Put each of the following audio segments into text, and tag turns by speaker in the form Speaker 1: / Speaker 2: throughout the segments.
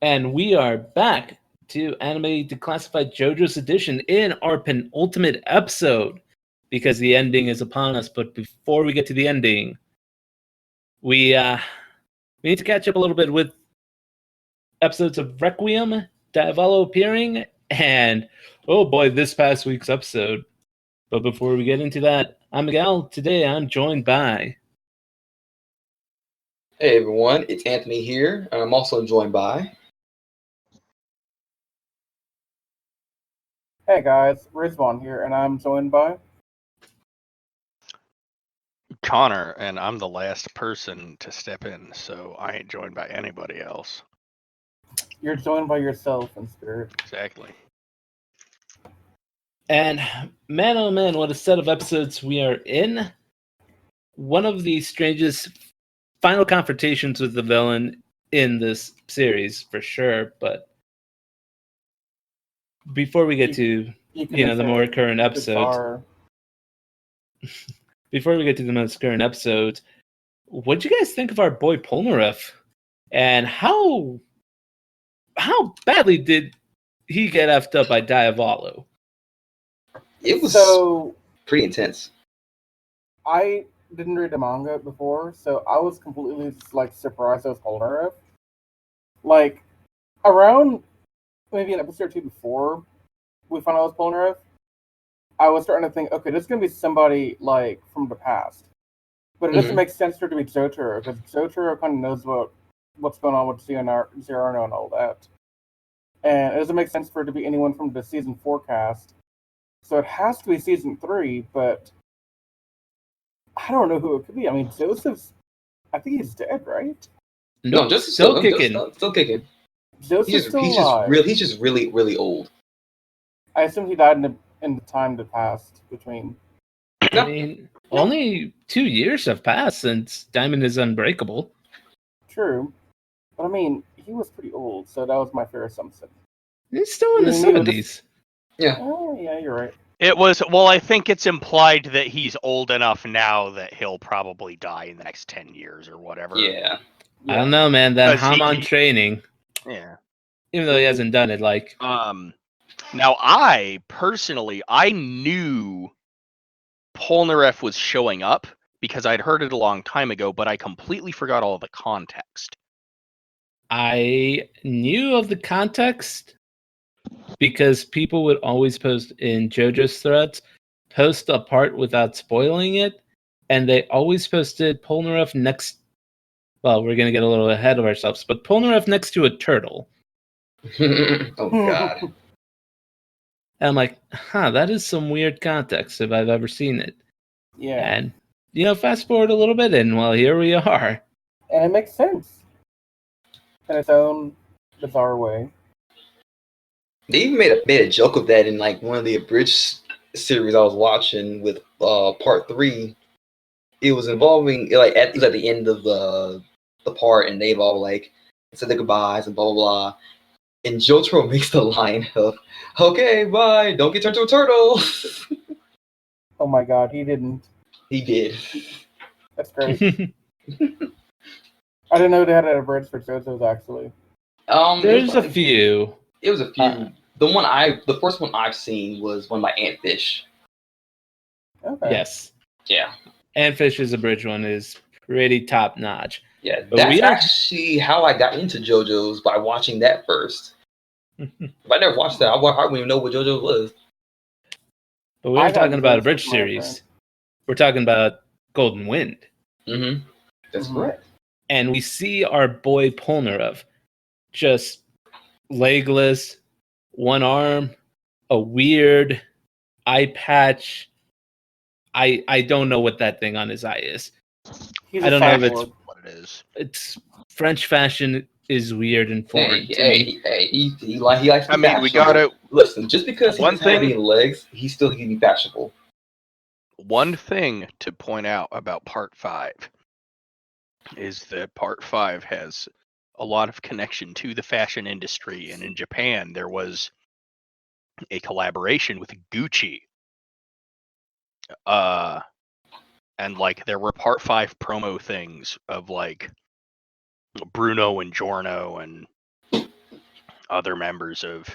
Speaker 1: And we are back to Anime Declassified JoJo's edition in our penultimate episode because the ending is upon us. But before we get to the ending, we need to catch up a little bit with episodes of Requiem, Diavolo appearing, and oh boy, this past week's episode. But before we get into that, I'm Miguel. Today I'm joined by...
Speaker 2: Hey everyone, it's Anthony here, and I'm also joined by...
Speaker 3: Hey guys, Rizwan here, and I'm joined by...
Speaker 4: Connor, and I'm the last person to step in, so I ain't joined by anybody else.
Speaker 3: You're joined by yourself in spirit.
Speaker 4: Exactly.
Speaker 1: And man, oh man, what a set of episodes we are in. One of the strangest final confrontations with the villain in this series, for sure. But before we get to the more current episodes, before we get to the most current episodes, what do you guys think of our boy Polnareff? And how badly did he get effed up by Diavolo?
Speaker 2: It was pretty intense.
Speaker 3: I didn't read the manga before, so I was completely surprised it was Polnareff. Like, around maybe an episode or two before we found out it was Polnareff, I was starting to think, okay, this is going to be somebody, from the past. But it doesn't make sense for it to be Jotaro, because Jotaro kind of knows what's going on with Zero and all that. And it doesn't make sense for it to be anyone from the Season 4 cast. So it has to be Season 3, but I don't know who it could be. I mean, I think he's dead, right?
Speaker 2: No, Joseph's still kicking. Still kicking.
Speaker 3: Joseph's still alive.
Speaker 2: He's just really, really old.
Speaker 3: I assume he died in the time that passed between...
Speaker 1: I mean, only 2 years have passed since Diamond is Unbreakable.
Speaker 3: True. But I mean, he was pretty old, so that was my fair assumption.
Speaker 1: He's still in the 70s.
Speaker 2: Yeah.
Speaker 3: Oh, yeah, you're right.
Speaker 4: I think it's implied that he's old enough now that he'll probably die in the next 10 years or whatever.
Speaker 2: Yeah.
Speaker 1: I don't know, man. That Hamon training.
Speaker 4: Yeah.
Speaker 1: Even though he hasn't done it,
Speaker 4: Now, I knew Polnareff was showing up because I'd heard it a long time ago, but I completely forgot all of the context.
Speaker 1: I knew of the context because people would always post in JoJo's threads, post a part without spoiling it, and they always posted Polnareff next... Well, we're going to get a little ahead of ourselves, but Polnareff next to a turtle.
Speaker 2: Oh, God.
Speaker 1: And I'm like, that is some weird context if I've ever seen it.
Speaker 3: Yeah.
Speaker 1: And, fast forward a little bit, and, well, here we are.
Speaker 3: And it makes sense. In its own bizarre way.
Speaker 2: They even made a joke of that in, one of the abridged series I was watching with part 3. It was involving, it was at the end of the part, and they've all, said their goodbyes and blah, blah, blah. And Jotaro makes the line of, okay, bye, don't get turned to a turtle.
Speaker 3: Oh my God, he didn't.
Speaker 2: He did.
Speaker 3: That's great. I didn't know they had a bridge for JoJo's, actually.
Speaker 1: There's a few.
Speaker 2: It was a few. The first one I've seen was one by Antfish.
Speaker 3: Okay.
Speaker 1: Yes.
Speaker 2: Yeah.
Speaker 1: Antfish's abridged one is pretty top notch.
Speaker 2: Yeah, that's actually how I got into JoJo's, by watching that first. If I never watched that, I wouldn't even know what JoJo's was.
Speaker 1: But we weren't talking about a bridge series. We're talking about Golden Wind.
Speaker 2: Mm-hmm. That's correct.
Speaker 1: And we see our boy Polnareff just legless, one arm, a weird eye patch. I don't know what that thing on his eye is. I don't know if it's
Speaker 4: what it is.
Speaker 1: It's French fashion is weird and foreign.
Speaker 2: He likes.
Speaker 4: I mean, we gotta
Speaker 2: listen. Just because he's having legs, he can be fashionable.
Speaker 4: One thing to point out about Part 5 is that Part 5 has a lot of connection to the fashion industry, and in Japan there was a collaboration with Gucci. And there were Part 5 promo things of Bruno and Giorno and other members of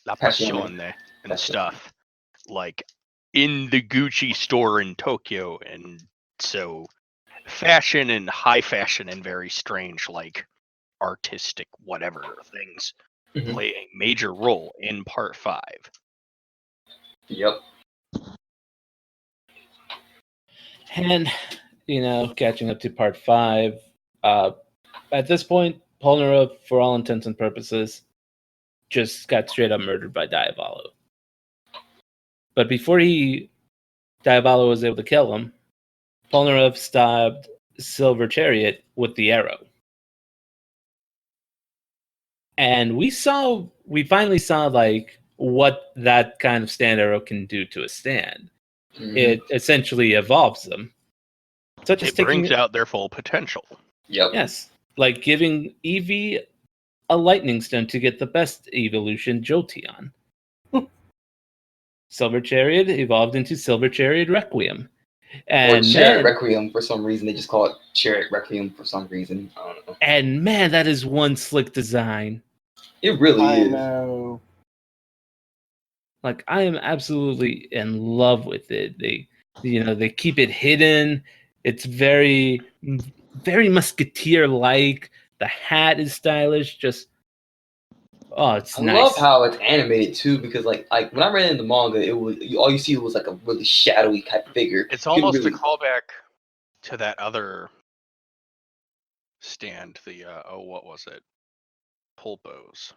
Speaker 4: La
Speaker 2: Passion.
Speaker 4: Pasión and
Speaker 2: Passion.
Speaker 4: stuff, like in the Gucci store in Tokyo, and so fashion and high fashion and very strange, like artistic whatever things
Speaker 2: Mhm.
Speaker 4: play a major role in part 5.
Speaker 2: Yep.
Speaker 1: And, catching up to part 5, at this point, Polnareff, for all intents and purposes, just got straight up murdered by Diavolo. But before Diavolo was able to kill him, Polnareff stabbed Silver Chariot with the arrow. And we finally saw like what that kind of stand arrow can do to a stand.
Speaker 2: Mhm.
Speaker 1: It essentially evolves them. Such as
Speaker 4: It brings out their full potential.
Speaker 2: Yep.
Speaker 1: Yes. Like giving Eevee a lightning stone to get the best evolution, Jolteon. Silver Chariot evolved into Silver Chariot Requiem.
Speaker 2: Or
Speaker 1: And
Speaker 2: Chariot Requiem for some reason. They just call it Chariot Requiem for some reason. I don't know.
Speaker 1: And man, that is one slick design.
Speaker 2: It really
Speaker 3: I
Speaker 2: is.
Speaker 3: know.
Speaker 1: Like, I am absolutely in love with it. They keep it hidden. It's very, very Musketeer-like. The hat is stylish. Just, it's
Speaker 2: I
Speaker 1: nice.
Speaker 2: love how it's animated too, because like when I read in the manga, it was all you see was like a really shadowy type figure.
Speaker 4: It's almost a callback to that other stand. The what was it? Pulpos.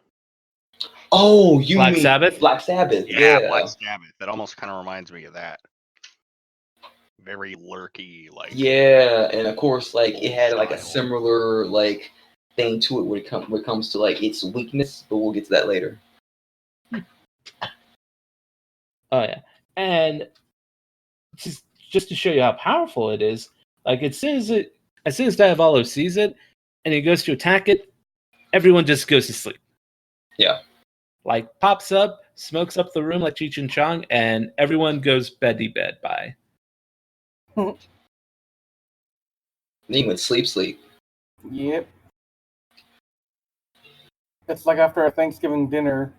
Speaker 2: Oh, you
Speaker 1: Black
Speaker 2: mean
Speaker 1: Sabbath?
Speaker 2: Black Sabbath?
Speaker 4: Yeah, Black Sabbath. That almost kind of reminds me of that. Very lurky, like.
Speaker 2: Yeah, and of course, like it had like a
Speaker 4: style.
Speaker 2: similar like thing to it when it comes to like its weakness, but we'll get to that later.
Speaker 1: Oh yeah, and just to show you how powerful it is, like as soon as Diavolo sees it and he goes to attack it, everyone just goes to sleep.
Speaker 2: Yeah.
Speaker 1: Like pops up, smokes up the room like Cheech and Chong, and everyone goes beddy bed by.
Speaker 2: Then he went sleep.
Speaker 3: Yep. It's like after a Thanksgiving dinner.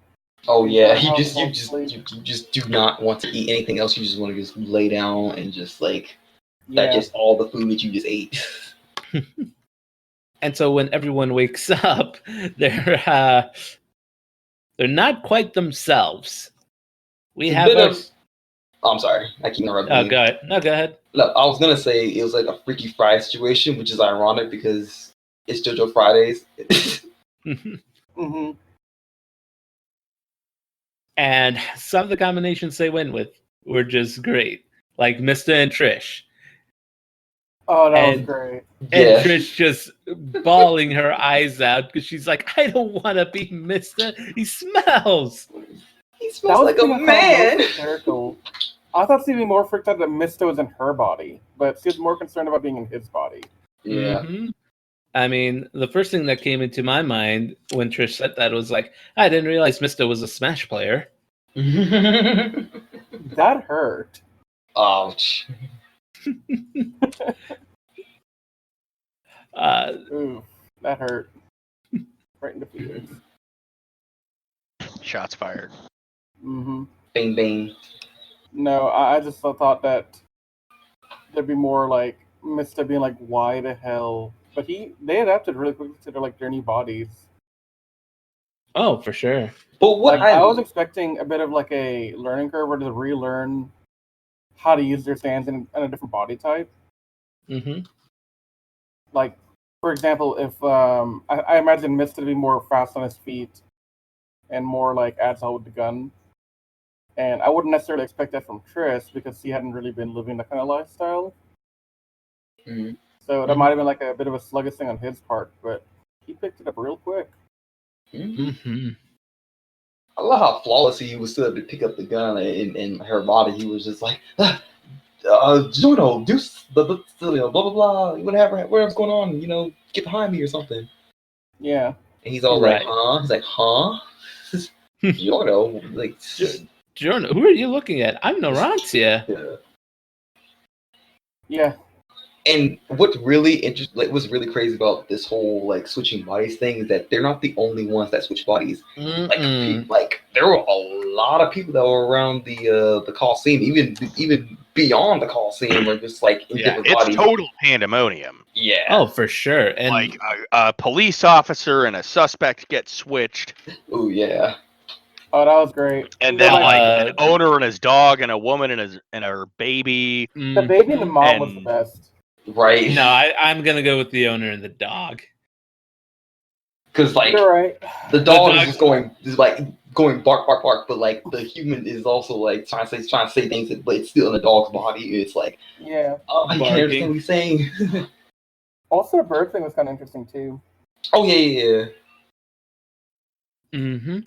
Speaker 2: Oh yeah,
Speaker 3: How
Speaker 2: you
Speaker 3: fall
Speaker 2: just do not want to eat anything else. You just want to just lay down and just like
Speaker 3: Yeah.
Speaker 2: digest all the food that you just ate.
Speaker 1: And so when everyone wakes up, they're not quite themselves.
Speaker 2: It's a bit of- I'm sorry, I keep interrupting you.
Speaker 1: Go ahead. No, go ahead.
Speaker 2: Look, I was gonna say it was like a Freaky Friday situation, which is ironic because it's JoJo Fridays.
Speaker 3: Mm-hmm.
Speaker 1: And some of the combinations they went with were just great. Like Mista and Trish.
Speaker 3: Oh, that was great.
Speaker 1: And Trish just bawling her eyes out because she's like, I don't want to be Mista. He smells.
Speaker 2: He smells like a man.
Speaker 3: Hysterical. I thought she'd be more freaked out that Mista was in her body, but she was more concerned about being in his body.
Speaker 2: Yeah.
Speaker 1: Mm-hmm. I mean, the first thing that came into my mind when Trish said that was like, I didn't realize Mista was a Smash player.
Speaker 3: That hurt.
Speaker 2: Ouch.
Speaker 3: Ooh, that hurt. Right in the feelings.
Speaker 4: Shots fired.
Speaker 3: Mm-hmm.
Speaker 2: Bang bang.
Speaker 3: No, I just thought that there'd be more like Mista being like, why the hell? But they adapted really quickly to their new bodies.
Speaker 1: Oh, for sure.
Speaker 2: But what
Speaker 3: I was expecting a bit of like a learning curve where to relearn how to use their stands in a different body type.
Speaker 1: Mm-hmm.
Speaker 3: Like, for example, if I imagine Mista to be more fast on his feet and more like agile with the gun. And I wouldn't necessarily expect that from Trish because he hadn't really been living that kind of lifestyle.
Speaker 2: Mm-hmm.
Speaker 3: So that might have been like a bit of a sluggish thing on his part, but he picked it up real quick.
Speaker 1: Mm-hmm.
Speaker 2: I love how flawlessly he was still able to pick up the gun in her body. He was just like, Juno, do blah blah blah. Whatever's going on, get behind me or something.
Speaker 3: Yeah.
Speaker 2: And he's all
Speaker 1: Right.
Speaker 2: like, huh? He's like, huh? Juno, like,
Speaker 1: Jordan, who are you looking at? I'm Narantia.
Speaker 2: yeah.
Speaker 3: Yeah.
Speaker 2: And what's really interesting, like, what's really crazy about this whole like switching bodies thing is that they're not the only ones that switch bodies. Like there were a lot of people that were around the Coliseum, even beyond the Coliseum, or just like in different
Speaker 4: it's
Speaker 2: bodies.
Speaker 4: total pandemonium.
Speaker 2: Yeah.
Speaker 1: Oh, for sure. And
Speaker 4: Like a police officer and a suspect get switched,
Speaker 2: Oh yeah.
Speaker 3: Oh, that was great.
Speaker 4: and
Speaker 3: Go
Speaker 4: then
Speaker 3: back-
Speaker 4: like an owner and his dog, and a woman and her baby.
Speaker 3: the baby and the mom was the
Speaker 4: and-
Speaker 3: best.
Speaker 2: Right.
Speaker 1: No, I'm gonna go with the owner and the dog.
Speaker 2: Because like
Speaker 3: You're right.
Speaker 2: the dog
Speaker 1: dog-
Speaker 2: is just going bark bark bark, but like the human is also like trying to say things, but it's still in the dog's body. It's like,
Speaker 3: Yeah.
Speaker 2: oh, you can't understand what he's saying.
Speaker 3: Also, the bird thing was kind of interesting too.
Speaker 2: Oh yeah.
Speaker 1: Mm-hmm.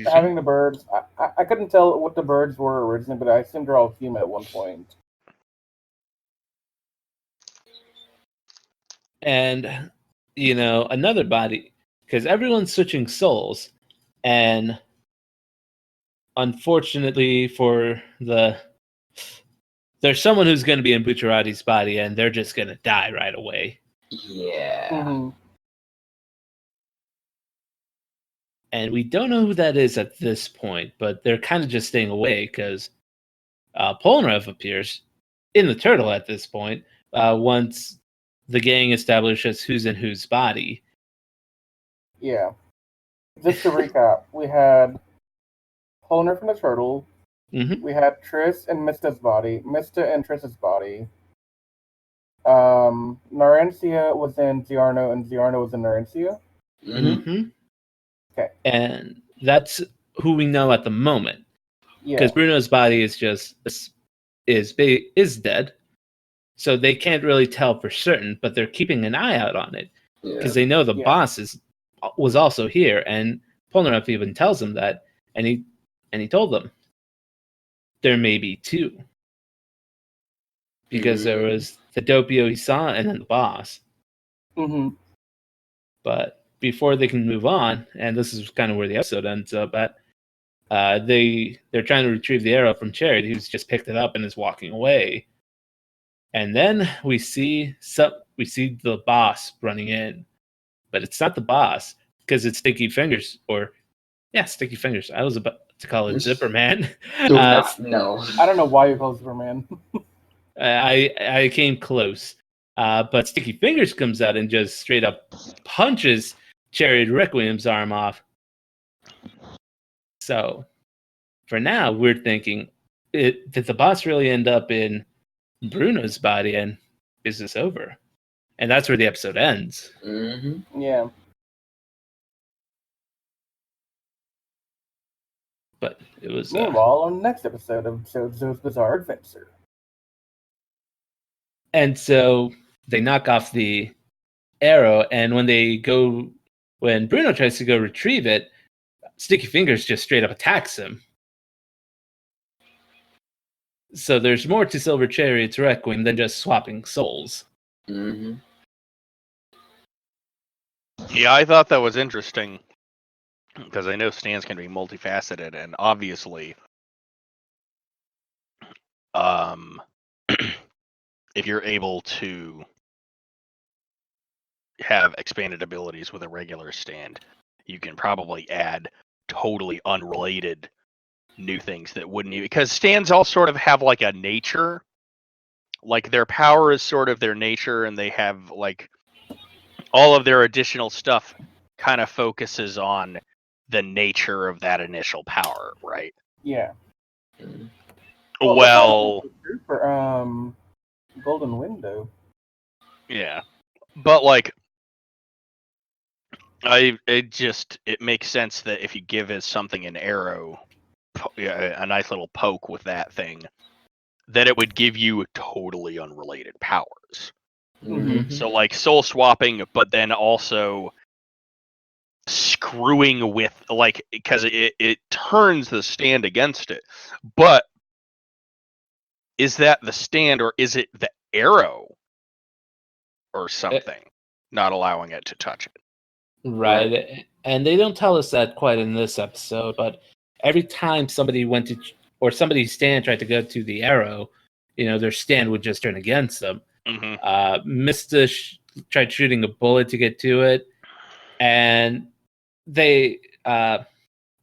Speaker 3: Having the birds, I couldn't tell what the birds were originally, but I assumed they're all human at one point.
Speaker 1: And another body, because everyone's switching souls, and unfortunately there's someone who's going to be in Bucciarati's body, and they're just going to die right away.
Speaker 2: Yeah.
Speaker 3: Mm-hmm.
Speaker 1: And we don't know who that is at this point, but they're kind of just staying away because Polnareff appears in the turtle at this point once the gang establishes who's in whose body.
Speaker 3: Yeah. Just to recap, we had Polner from the turtle.
Speaker 1: Mm-hmm.
Speaker 3: We had Triss and Mista's body. Mista and Triss's body. Narencia was in Giarno, and Giarno was in Narencia.
Speaker 2: Mm-hmm.
Speaker 3: Okay.
Speaker 1: And that's who we know at the moment.
Speaker 3: Yeah.
Speaker 1: Because Bruno's body is dead, so they can't really tell for certain, but they're keeping an eye out on it because they know the boss was also here, and Polnareff even tells them that, and he told them there may be two because there was the Doppio he saw and then the boss.
Speaker 3: Mm-hmm.
Speaker 1: But before they can move on, and this is kind of where the episode ends up at, they're trying to retrieve the arrow from Chariot, who's just picked it up and is walking away. And then we see the boss running in, but it's not the boss because it's Sticky Fingers, Sticky Fingers. I was about to call it Zipper Man.
Speaker 2: No.
Speaker 3: I don't know why you call it Superman.
Speaker 1: I came close, but Sticky Fingers comes out and just straight up punches Chariot Requiem's arm off. So, for now, we're thinking, did the boss really end up in Bruno's body, and is this over? And that's where the episode ends.
Speaker 2: Mm-hmm.
Speaker 3: Yeah.
Speaker 1: But it was...
Speaker 3: Meanwhile, on the next episode of JoJo's Bizarre Adventure.
Speaker 1: And so they knock off the arrow, and when Bruno tries to go retrieve it, Sticky Fingers just straight up attacks him. So there's more to Silver Chariot's Requiem than just swapping souls.
Speaker 2: Mm-hmm.
Speaker 4: Yeah, I thought that was interesting because I know Stan's can be multifaceted, and obviously, if you're able to have expanded abilities with a regular stand, you can probably add totally unrelated new things that wouldn't even, because stands all sort of have like a nature, like their power is sort of their nature, and they have like all of their additional stuff kind of focuses on the nature of that initial power, right?
Speaker 3: Yeah.
Speaker 4: Well,
Speaker 3: for Golden Window.
Speaker 4: yeah, but like it makes sense that if you give it something an arrow, a nice little poke with that thing, that it would give you totally unrelated powers.
Speaker 2: Mm-hmm.
Speaker 4: So like soul swapping, but then also screwing with, like, because it turns the stand against it. But is that the stand, or is it the arrow or something not allowing it to touch it?
Speaker 1: Right. And they don't tell us that quite in this episode, but every time somebody's stand tried to go to the arrow, their stand would just turn against them. Mista tried shooting a bullet to get to it, and they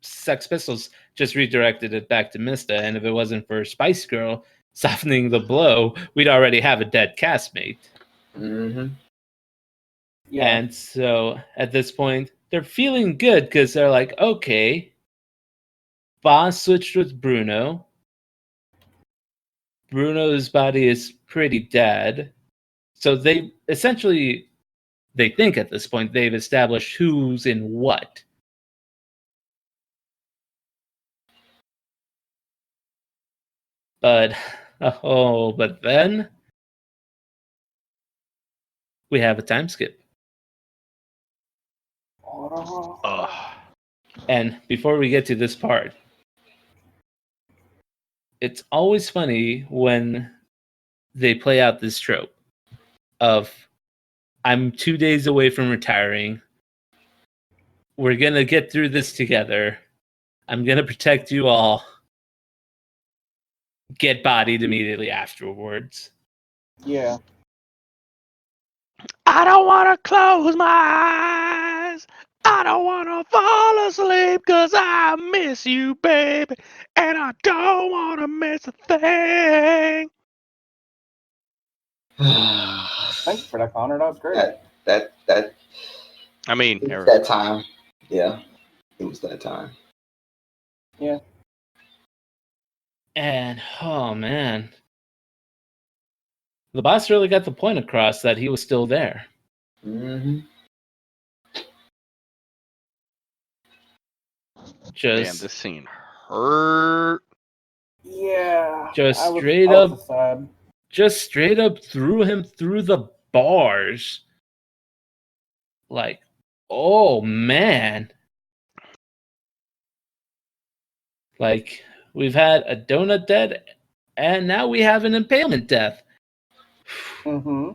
Speaker 1: Sex Pistols just redirected it back to Mista, and if it wasn't for Spice Girl softening the blow, we'd already have a dead castmate.
Speaker 2: Mm-hmm.
Speaker 3: Yeah.
Speaker 1: And so at this point, they're feeling good because they're like, okay, Boss switched with Bruno. Bruno's body is pretty dead. So they essentially, they think at this point, they've established who's in what. But, but then we have a time skip. And before we get to this part, it's always funny when they play out this trope of, I'm 2 days away from retiring. We're going to get through this together. I'm going to protect you all. Get bodied immediately afterwards.
Speaker 3: Yeah.
Speaker 4: I don't want to close my eyes. I don't want to fall asleep because I miss you, baby. And I don't want to miss a thing.
Speaker 3: Thank you for that, Connor. That was great.
Speaker 2: That
Speaker 4: I mean,
Speaker 2: it was that time. Yeah, it was that time.
Speaker 3: Yeah.
Speaker 1: And, oh man. The boss really got the point across that he was still there.
Speaker 2: Mm-hmm.
Speaker 4: Man, this scene hurt.
Speaker 3: Yeah.
Speaker 1: Just
Speaker 3: I
Speaker 1: straight
Speaker 3: was
Speaker 1: up,
Speaker 3: sad.
Speaker 1: just straight up threw him through the bars. Like, oh man. Like, we've had a donut death, and now we have an impalement death.
Speaker 3: Mm-hmm.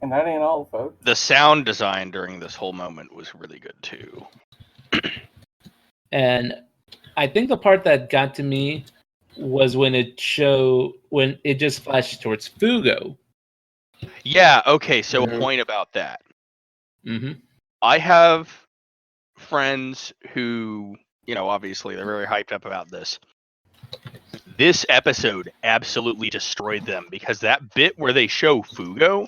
Speaker 3: And that ain't all, folks.
Speaker 4: The sound design during this whole moment was really good too.
Speaker 1: And I think the part that got to me was when it just flashed towards Fugo.
Speaker 4: Yeah, okay, so a point about that.
Speaker 1: Mm-hmm.
Speaker 4: I have friends who, obviously they're very hyped up about this. This episode absolutely destroyed them because that bit where they show Fugo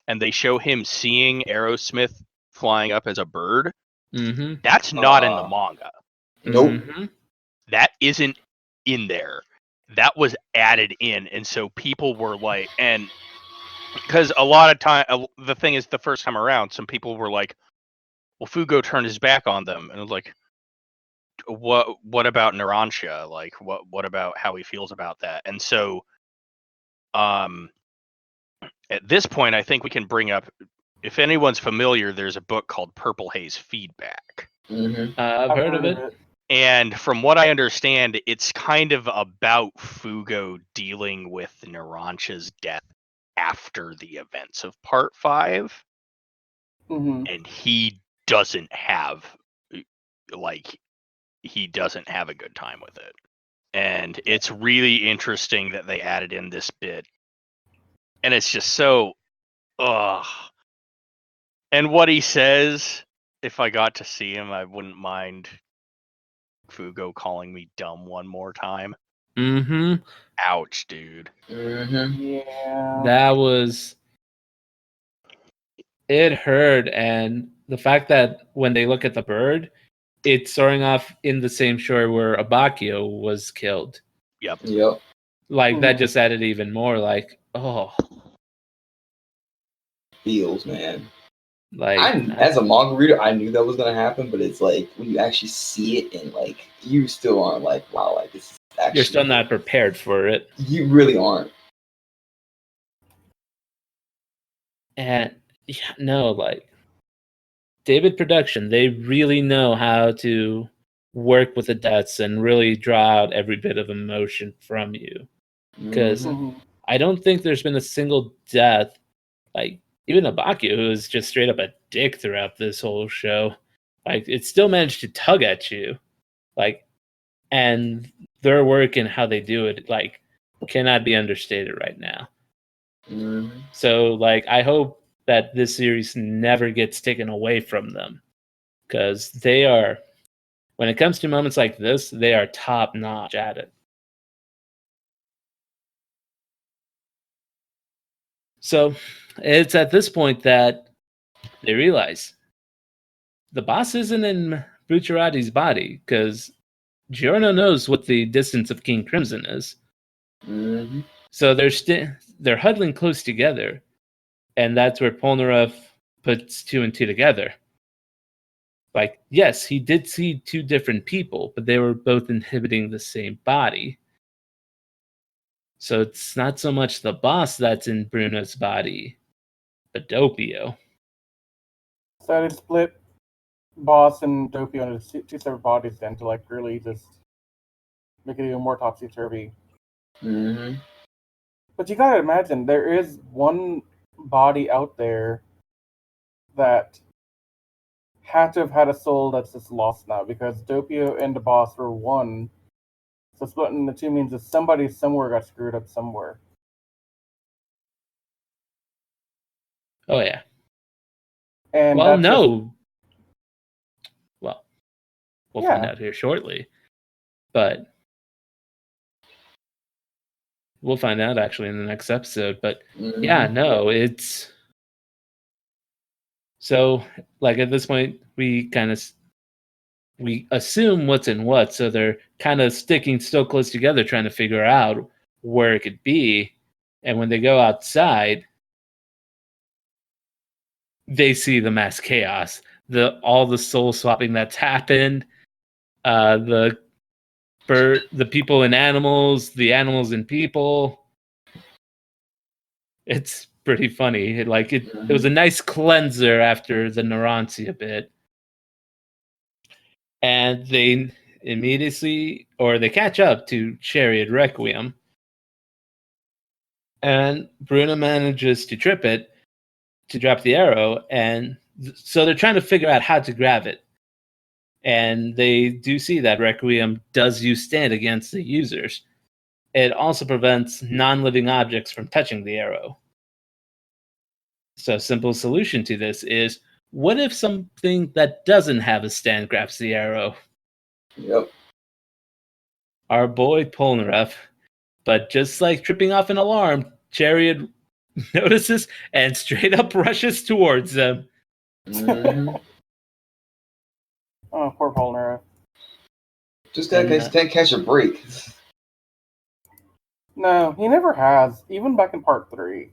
Speaker 4: and they show him seeing Aerosmith flying up as a bird, that's not in the manga.
Speaker 2: Nope.
Speaker 4: That isn't in there. That was added in, and so people were like, and because a lot of time, the thing is, the first time around, some people were like, well, Fugo turned his back on them, and it was like, what about Narancia? Like, what about how he feels about that? And so, at this point, I think we can bring up, if anyone's familiar, there's a book called Purple Haze Feedback.
Speaker 1: I've heard of it.
Speaker 4: And from what I understand, it's kind of about Fugo dealing with Narancia's death after the events of Part 5. And he doesn't have, he doesn't have a good time with it. And it's really interesting that they added in this bit. And it's just so, And what he says, if I got to see him, I wouldn't mind Fugo calling me dumb one more time. Ouch, dude.
Speaker 3: Yeah.
Speaker 1: That was... It hurt, and the fact that when they look at the bird, it's soaring off in the same shore where Abakio was killed.
Speaker 4: Yep.
Speaker 1: Like, that just added even more, like,
Speaker 2: feels, man.
Speaker 1: Like,
Speaker 2: as a manga reader, I knew that was gonna happen, but it's like when you actually see it and like you still aren't like, wow, like this is actually,
Speaker 1: you're still not prepared for it.
Speaker 2: You really aren't.
Speaker 1: And yeah, no, like, David Production, they really know how to work with the deaths and really draw out every bit of emotion from you. Because I don't think there's been a single death, like even Abakio, who is just straight up a dick throughout this whole show. Like, it still managed to tug at you. Like, and their work and how they do it, like, cannot be understated right now. So, like, I hope that this series never gets taken away from them, because they are, when it comes to moments like this, they are top notch at it. So it's at this point that they realize the boss isn't in Bucciarati's body, because Giorno knows what the distance of King Crimson is. So they're huddling close together, and that's where Polnareff puts two and two together. Like, yes, he did see two different people, but they were both inhibiting the same body. So it's not so much the boss that's in Bruno's body, but Doppio.
Speaker 3: So they split boss and Doppio into two separate bodies then to like really just make it even more topsy-turvy. But you gotta imagine, there is one body out there that had to have had a soul that's just lost now, because Doppio and the boss were one. So splitting the two means that somebody somewhere got screwed up somewhere.
Speaker 1: Oh, yeah.
Speaker 3: And
Speaker 1: well,
Speaker 3: that's
Speaker 1: no. Well, we'll
Speaker 3: Yeah.
Speaker 1: find out here shortly. But we'll find out actually in the next episode. But yeah, no, it's... So, like, at this point, we assume what's in what, so they're kind of sticking still close together, trying to figure out where it could be. And when they go outside, they see the mass chaos, all the soul swapping that's happened, the people and animals, the animals and people. It's pretty funny. It was a nice cleanser after the Narantia bit. And they immediately, or they catch up to Chariot Requiem. And Bruno manages to trip it, to drop the arrow, and so they're trying to figure out how to grab it. And they do see that Requiem does use stand against the users. It also prevents non-living objects from touching the arrow. So a simple solution to this is, what if something that doesn't have a stand grabs the arrow?
Speaker 2: Yep.
Speaker 1: Our boy Polnareff, but just like tripping off an alarm, Chariot notices and straight up rushes towards them.
Speaker 3: Oh, poor Polnareff.
Speaker 2: Just can't catch a break.
Speaker 3: No, he never has. Even back in part 3.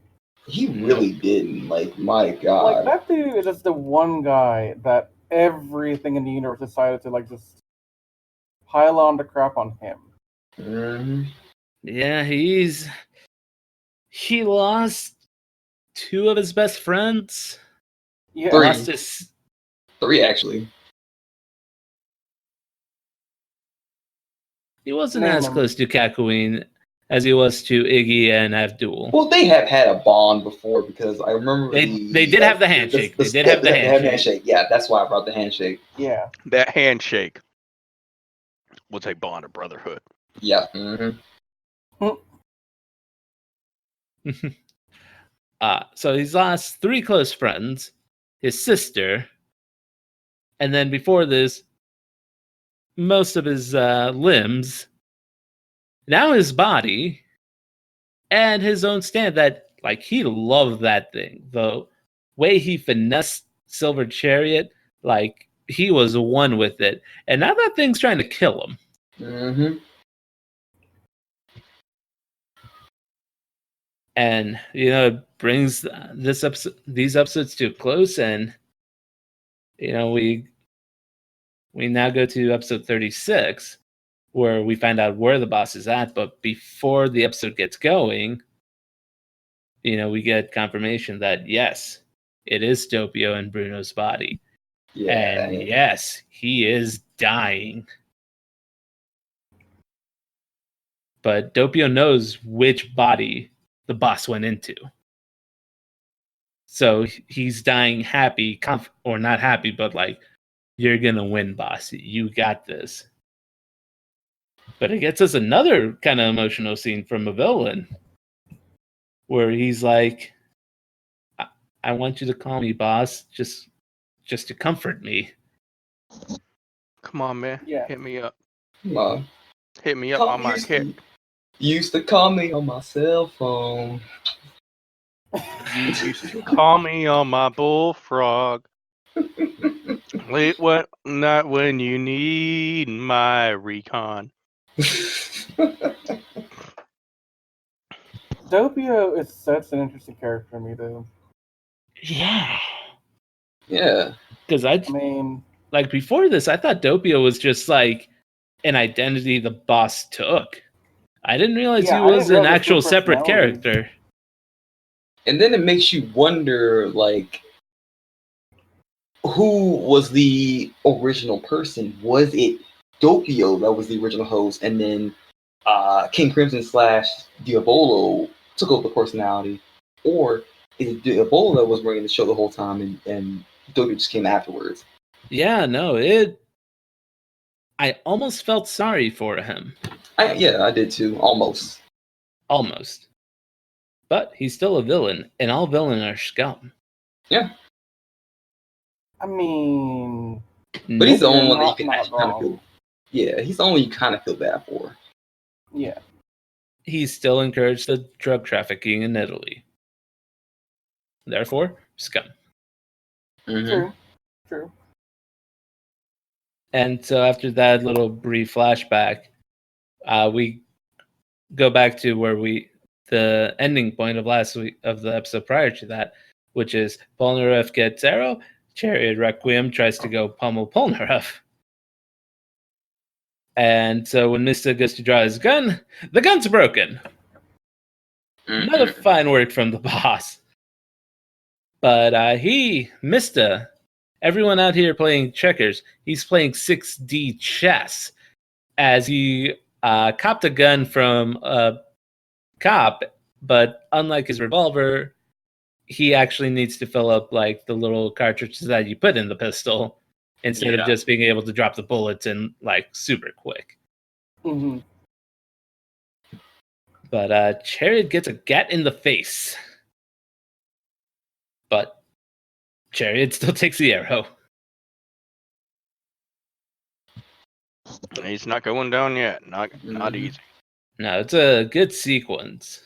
Speaker 2: He really didn't. Like, my God.
Speaker 3: Like, that dude is just the one guy that everything in the universe decided to, like, just pile on the crap on him.
Speaker 1: Yeah, he lost 2 of his best friends.
Speaker 3: Yeah.
Speaker 2: 3.
Speaker 1: Lost his...
Speaker 2: 3, actually.
Speaker 1: He wasn't as close to Kakouin as he was to Iggy and Abdul.
Speaker 2: Well, they have had a bond before, because I remember
Speaker 1: they did have the handshake. They did have the handshake.
Speaker 2: Yeah, that's why I brought the handshake.
Speaker 3: Yeah.
Speaker 4: That handshake was a bond of brotherhood.
Speaker 2: Yeah.
Speaker 1: So he's lost 3 close friends, his sister, and then before this, most of his limbs, now his body, and his own stand that, like, he loved that thing. The way he finessed Silver Chariot, like, he was one with it. And now that thing's trying to kill him. And, it brings these episodes to a close, and, we now go to episode 36, where we find out where the boss is at. But before the episode gets going, we get confirmation that, yes, it is Doppio in Bruno's body.
Speaker 2: Yeah.
Speaker 1: And yes, he is dying. But Doppio knows which body the boss went into. So he's dying happy, or not happy, but like, you're going to win, boss. You got this. But it gets us another kind of emotional scene from a villain, where he's like, I want you to call me boss, just to comfort me.
Speaker 4: Come on, man.
Speaker 3: Yeah.
Speaker 4: Hit me up.
Speaker 2: Come on.
Speaker 4: Hit me up on my hip.
Speaker 2: You used to call me on my cell phone.
Speaker 4: You used to call me on my bullfrog. Late what not when you need my recon.
Speaker 3: Doppio is such an interesting character to me, though.
Speaker 1: Yeah.
Speaker 2: Yeah.
Speaker 1: Because
Speaker 3: I mean,
Speaker 1: like before this, I thought Doppio was just like an identity the boss took. I didn't realize
Speaker 3: Yeah,
Speaker 1: he
Speaker 3: I didn't
Speaker 1: was an
Speaker 3: realize
Speaker 1: actual
Speaker 3: his
Speaker 1: separate
Speaker 3: personality.
Speaker 1: character.
Speaker 2: And then it makes you wonder, like, who was the original person? Was it Doppio that was the original host, and then King Crimson / Diabolo took over the personality? Or is it Diabolo that was running the show the whole time, and Doppio just came afterwards?
Speaker 1: Yeah, no, I almost felt sorry for him.
Speaker 2: I did too, almost.
Speaker 1: Almost. But he's still a villain, and all villains are scum.
Speaker 2: Yeah.
Speaker 3: I mean,
Speaker 2: But he's the
Speaker 3: you're
Speaker 2: only one that you
Speaker 3: not
Speaker 2: can actually kind of
Speaker 3: wrong.
Speaker 2: feel. Yeah, he's the only one you kind of feel bad for.
Speaker 3: Yeah.
Speaker 1: He still encouraged the drug trafficking in Italy. Therefore, scum.
Speaker 2: Mm-hmm.
Speaker 3: True.
Speaker 1: And so after that little brief flashback, we go back to where the ending point of last week of the episode prior to that, which is Polnareff gets arrow, Chariot Requiem tries to go pummel Polnareff. And so when Mista goes to draw his gun, the gun's broken. Another fine work from the boss. But Mista, everyone out here playing checkers, he's playing 6D chess as he copped a gun from a cop, but unlike his revolver, he actually needs to fill up like the little cartridges that you put in the pistol instead of just being able to drop the bullets in like super quick.
Speaker 3: Mm-hmm.
Speaker 1: But Chariot gets a gat in the face. But Chariot still takes the arrow.
Speaker 4: He's not going down yet. Not easy.
Speaker 1: No, it's a good sequence.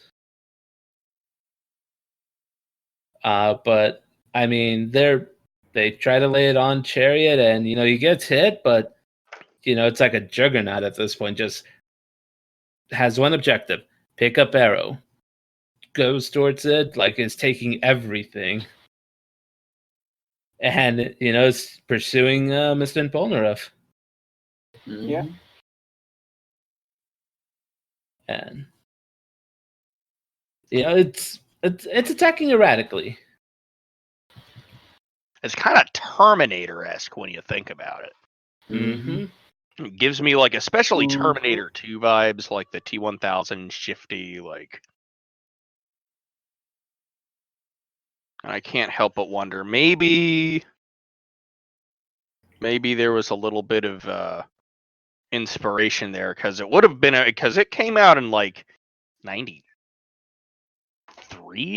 Speaker 1: But I mean, they try to lay it on Chariot, and he gets hit, but it's like a juggernaut at this point. Just has one objective: pick up arrow. Goes towards it, like is taking everything, and is pursuing Mr. Polnareff.
Speaker 3: Yeah.
Speaker 1: And it's attacking erratically.
Speaker 4: It's kind of Terminator-esque when you think about it.
Speaker 1: Mm-hmm.
Speaker 4: It gives me like especially Terminator 2 vibes, like the T-1000 shifty, like. And I can't help but wonder, maybe there was a little bit of inspiration there, because it would have been because it came out in like 93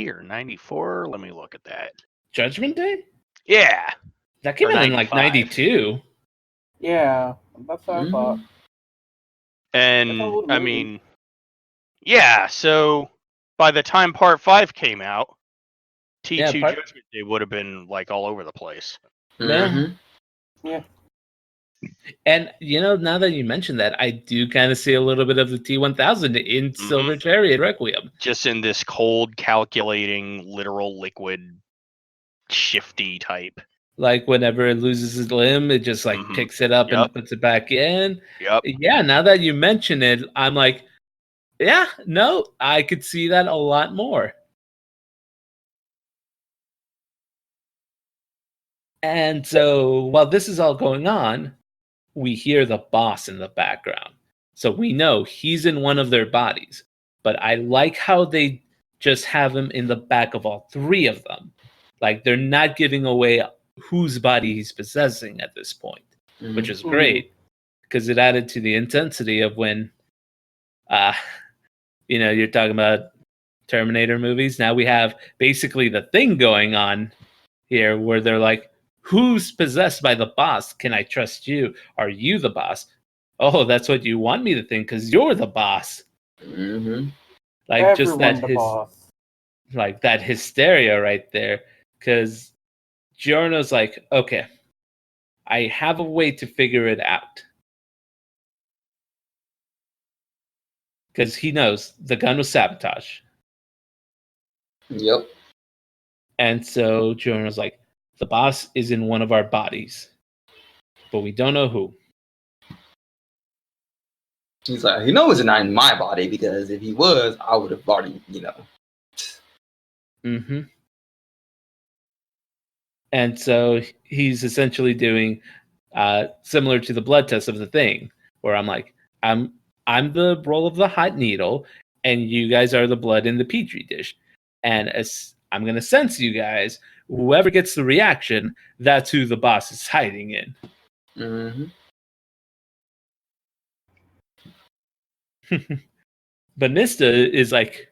Speaker 4: or 94. Let me look at that.
Speaker 1: Judgment Day?
Speaker 4: Yeah.
Speaker 1: That came
Speaker 4: Or
Speaker 1: out in like 92.
Speaker 3: Yeah, that's what I thought.
Speaker 4: And I mean, yeah, so by the time part 5 came out, T2 Judgment Day would have been like all over the place.
Speaker 3: Yeah.
Speaker 1: And now that you mentioned that, I do kind of see a little bit of the T-1000 in Silver Chariot Requiem.
Speaker 4: Just in this cold, calculating, literal liquid, shifty type.
Speaker 1: Like whenever it loses its limb, it just like picks it up and puts it back in.
Speaker 4: Yep.
Speaker 1: Yeah, now that you mention it, I'm like, yeah, no, I could see that a lot more. And so while this is all going on, we hear the boss in the background. So we know he's in one of their bodies. But I like how they just have him in the back of all three of them. Like they're not giving away whose body he's possessing at this point, which is great because it added to the intensity of when, you're talking about Terminator movies. Now we have basically the thing going on here where they're like, who's possessed by the boss? Can I trust you? Are you the boss? Oh, that's what you want me to think because you're the boss.
Speaker 2: Mm-hmm.
Speaker 1: Like just
Speaker 3: Everyone
Speaker 1: that
Speaker 3: the boss.
Speaker 1: like that hysteria right there. Because Giorno's like, okay, I have a way to figure it out. Because he knows the gun was sabotage.
Speaker 2: Yep.
Speaker 1: And so Giorno's like, the boss is in one of our bodies, but we don't know who.
Speaker 2: He's like, he knows it's not in my body because if he was, I would have already,
Speaker 1: Mm-hmm. And so he's essentially doing similar to the blood test of the thing, where I'm like, I'm the role of the hot needle, and you guys are the blood in the petri dish, and as I'm gonna sense you guys. Whoever gets the reaction, that's who the boss is hiding in.
Speaker 2: Mm-hmm.
Speaker 1: But Nista is like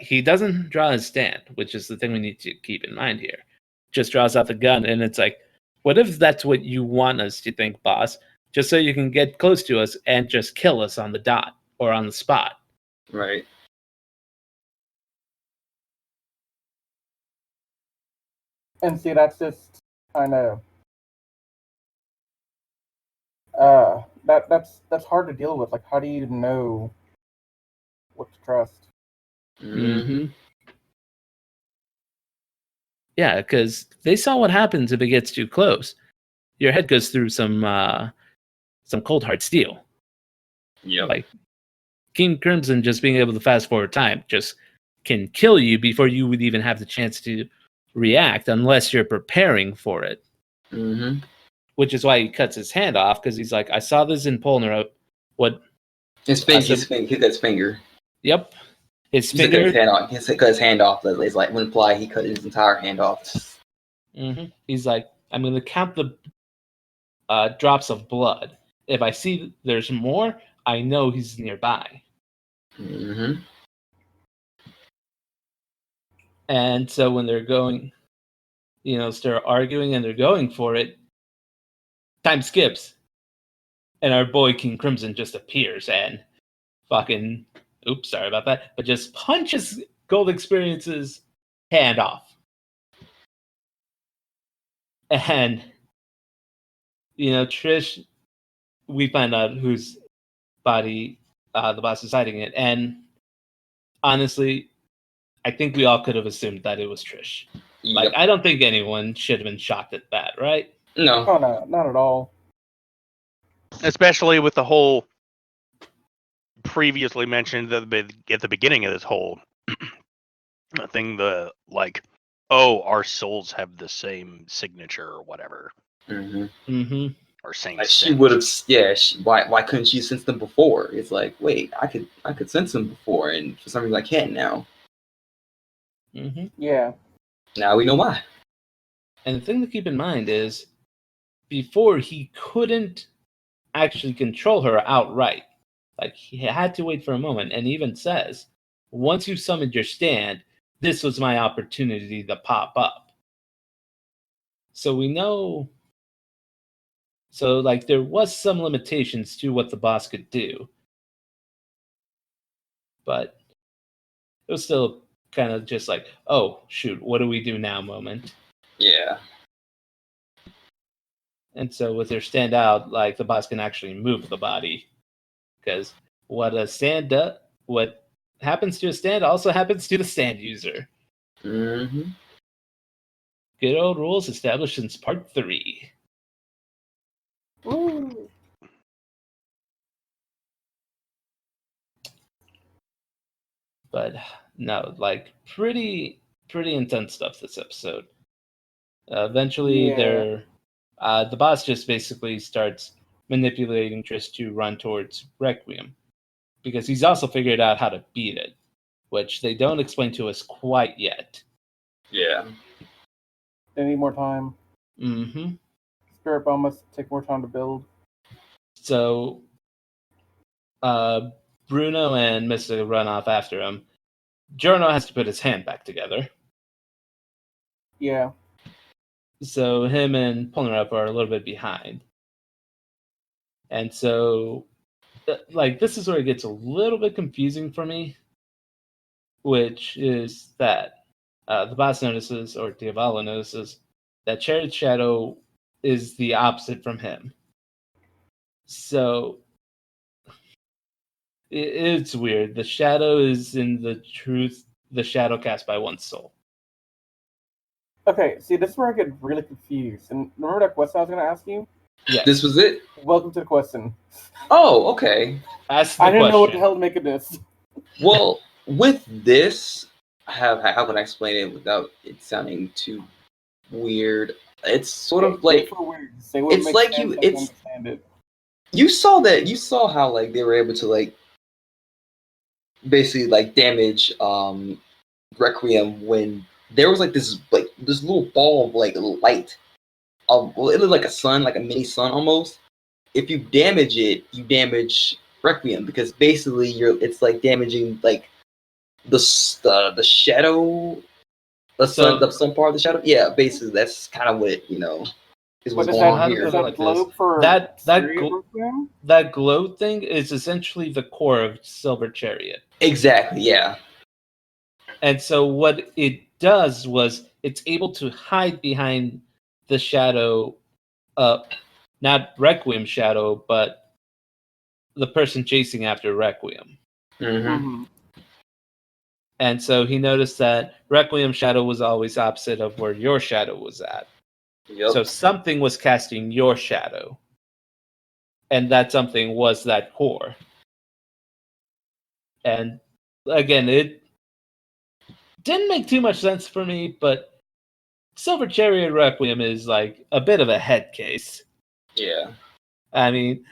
Speaker 1: he doesn't draw his stand, which is the thing we need to keep in mind here. Just draws out the gun, and it's like, what if that's what you want us to think, boss? Just so you can get close to us and just kill us on the dot or on the spot.
Speaker 2: Right.
Speaker 3: And see, that's just kind of that's hard to deal with. Like, how do you know what to trust?
Speaker 2: Mm-hmm.
Speaker 1: Yeah, because they saw what happens if it gets too close. Your head goes through some cold hard steel.
Speaker 2: Yep.
Speaker 1: Like King Crimson just being able to fast forward time just can kill you before you would even have the chance to react unless you're preparing for it.
Speaker 2: Mm-hmm.
Speaker 1: Which is why he cuts his hand off, because he's like, I saw this in Polnareff. What?
Speaker 2: His finger. He cut his finger.
Speaker 1: Yep. His
Speaker 2: He
Speaker 1: finger.
Speaker 2: cut his hand off. It's like when applied, he cut his entire hand off.
Speaker 1: Mm-hmm. He's like, I'm going to count the drops of blood. If I see there's more, I know he's nearby.
Speaker 2: Mm-hmm.
Speaker 1: And so when they're going, start arguing and they're going for it, time skips. And our boy King Crimson just appears and fucking, oops, sorry about that, but just punches Gold Experience's hand off. And, Trish, we find out whose body the boss is hiding it. And honestly, I think we all could have assumed that it was Trish.
Speaker 2: Yep.
Speaker 1: Like, I don't think anyone should have been shocked at that, right?
Speaker 2: No.
Speaker 3: Oh no, not at all.
Speaker 4: Especially with the whole previously mentioned at the beginning of this whole thing, our souls have the same signature or whatever.
Speaker 2: Mm-hmm.
Speaker 1: Mm-hmm.
Speaker 4: Or same.
Speaker 2: Like she would have, why couldn't she sense them before? It's like, wait, I could sense them before, and for some reason I can't now.
Speaker 1: Mm-hmm.
Speaker 3: Yeah.
Speaker 2: Now we know why.
Speaker 1: And the thing to keep in mind is, before he couldn't actually control her outright. Like, he had to wait for a moment, and even says, once you summoned your stand, this was my opportunity to pop up. So we know. So, there was some limitations to what the boss could do. But it was still kind of just like, oh, shoot, what do we do now moment.
Speaker 2: Yeah.
Speaker 1: And so with her stand out, the boss can actually move the body. Because what happens to a stand also happens to the stand user.
Speaker 2: Mm-hmm.
Speaker 1: Good old rules established since part 3.
Speaker 3: Woo.
Speaker 1: But no, pretty intense stuff this episode. Eventually, the boss just basically starts manipulating Trish to run towards Requiem, because he's also figured out how to beat it, which they don't explain to us quite yet.
Speaker 2: Yeah.
Speaker 3: They need more time.
Speaker 1: Mm-hmm.
Speaker 3: Spirit Bomb must take more time to build.
Speaker 1: So, Bruno and Mystica run off after him, Giorno has to put his hand back together.
Speaker 3: Yeah.
Speaker 1: So him and Polnareff are a little bit behind. And so, like, this is where it gets a little bit confusing for me, which is that the boss notices, or Diavolo notices, that Chariot's shadow is the opposite from him. So, it's weird. The shadow is in the truth, the shadow cast by one's soul.
Speaker 3: Okay, see, this is where I get really confused. And remember that question I was going to ask you?
Speaker 1: Yes.
Speaker 2: This was it?
Speaker 3: Welcome to the question.
Speaker 2: Oh, okay.
Speaker 1: Ask the
Speaker 3: I didn't know what the
Speaker 1: question.
Speaker 3: hell to make of this.
Speaker 2: Well, with this, how can I explain it without it sounding too weird? It's sort of like
Speaker 3: Go for weird. Say what
Speaker 2: it's
Speaker 3: makes
Speaker 2: like
Speaker 3: sense.
Speaker 2: you
Speaker 3: I can
Speaker 2: it's
Speaker 3: understand it.
Speaker 2: you saw how like they were able to like basically like damage Requiem when there was like this little ball of like light. Well, it looked like a sun, like a mini sun almost. If you damage it, you damage Requiem because basically it's like damaging like the shadow, the sun part of the shadow. Yeah, basically that's kind of what is what's
Speaker 3: But
Speaker 2: going on
Speaker 1: how to
Speaker 2: here.
Speaker 3: Is
Speaker 1: put it
Speaker 3: that
Speaker 1: like
Speaker 3: globe
Speaker 1: this.
Speaker 3: for
Speaker 1: That
Speaker 3: Chariot Requiem?
Speaker 1: that glow thing is essentially the core of Silver Chariot.
Speaker 2: Exactly. Yeah.
Speaker 1: And so what it does was it's able to hide behind the shadow, not Requiem shadow, but the person chasing after Requiem.
Speaker 2: Mm-hmm.
Speaker 1: And so he noticed that Requiem shadow was always opposite of where your shadow was at.
Speaker 2: Yep.
Speaker 1: So something was casting your shadow. And that something was that core. And again, it didn't make too much sense for me, but Silver Chariot Requiem is like a bit of a head case.
Speaker 2: Yeah.
Speaker 1: I mean,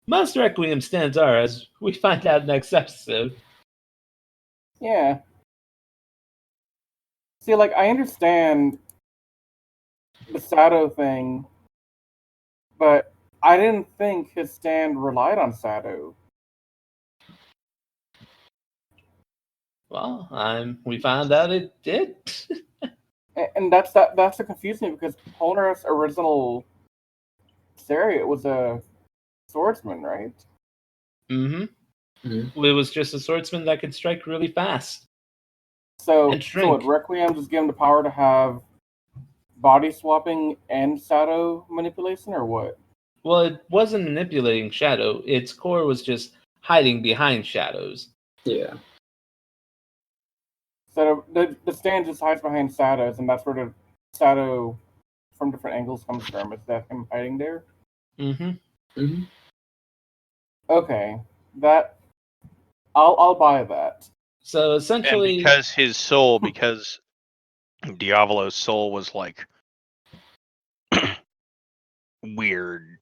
Speaker 1: most Requiem stands are, as we find out next episode.
Speaker 3: Yeah. See, like, I understand the Sado thing, but I didn't think his stand relied on Sado.
Speaker 1: Well, we found out it did.
Speaker 3: And that's the confusing because Polnareff's original Chariot was a swordsman, right?
Speaker 1: Mm-hmm.
Speaker 2: Mm-hmm.
Speaker 1: It was just a swordsman that could strike really fast.
Speaker 3: So
Speaker 1: And
Speaker 3: what,
Speaker 1: shrink.
Speaker 3: Requiem just gave him the power to have body swapping and Sado manipulation, or what?
Speaker 1: Well, it wasn't manipulating shadow. Its core was just hiding behind shadows.
Speaker 2: Yeah.
Speaker 3: So the stand just hides behind Sados, and that's where the Sado from different angles comes from. Is that him hiding there?
Speaker 1: Mm-hmm.
Speaker 2: Mm-hmm.
Speaker 3: Okay, that I'll buy that.
Speaker 1: So
Speaker 4: And
Speaker 1: essentially,
Speaker 4: because Diavolo's soul was like weird.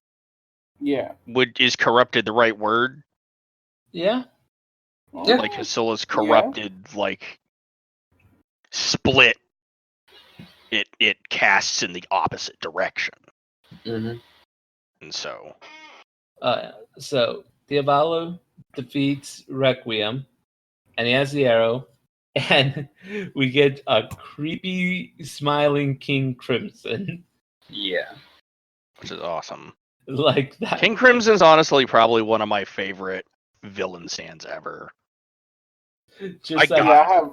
Speaker 3: Yeah.
Speaker 4: Is corrupted the right word?
Speaker 1: yeah.
Speaker 2: Yeah.
Speaker 4: Like his soul is corrupted, like split. It casts in the opposite direction,
Speaker 2: Mm-hmm.
Speaker 4: and so
Speaker 1: So Diavolo defeats Requiem, and he has the arrow, and we get a creepy, smiling King Crimson.
Speaker 2: Yeah.
Speaker 4: which is awesome.
Speaker 1: Like that.
Speaker 4: King Crimson's honestly probably one of my favorite villain stands ever.
Speaker 1: Just
Speaker 4: I
Speaker 1: that,
Speaker 3: Yeah, I have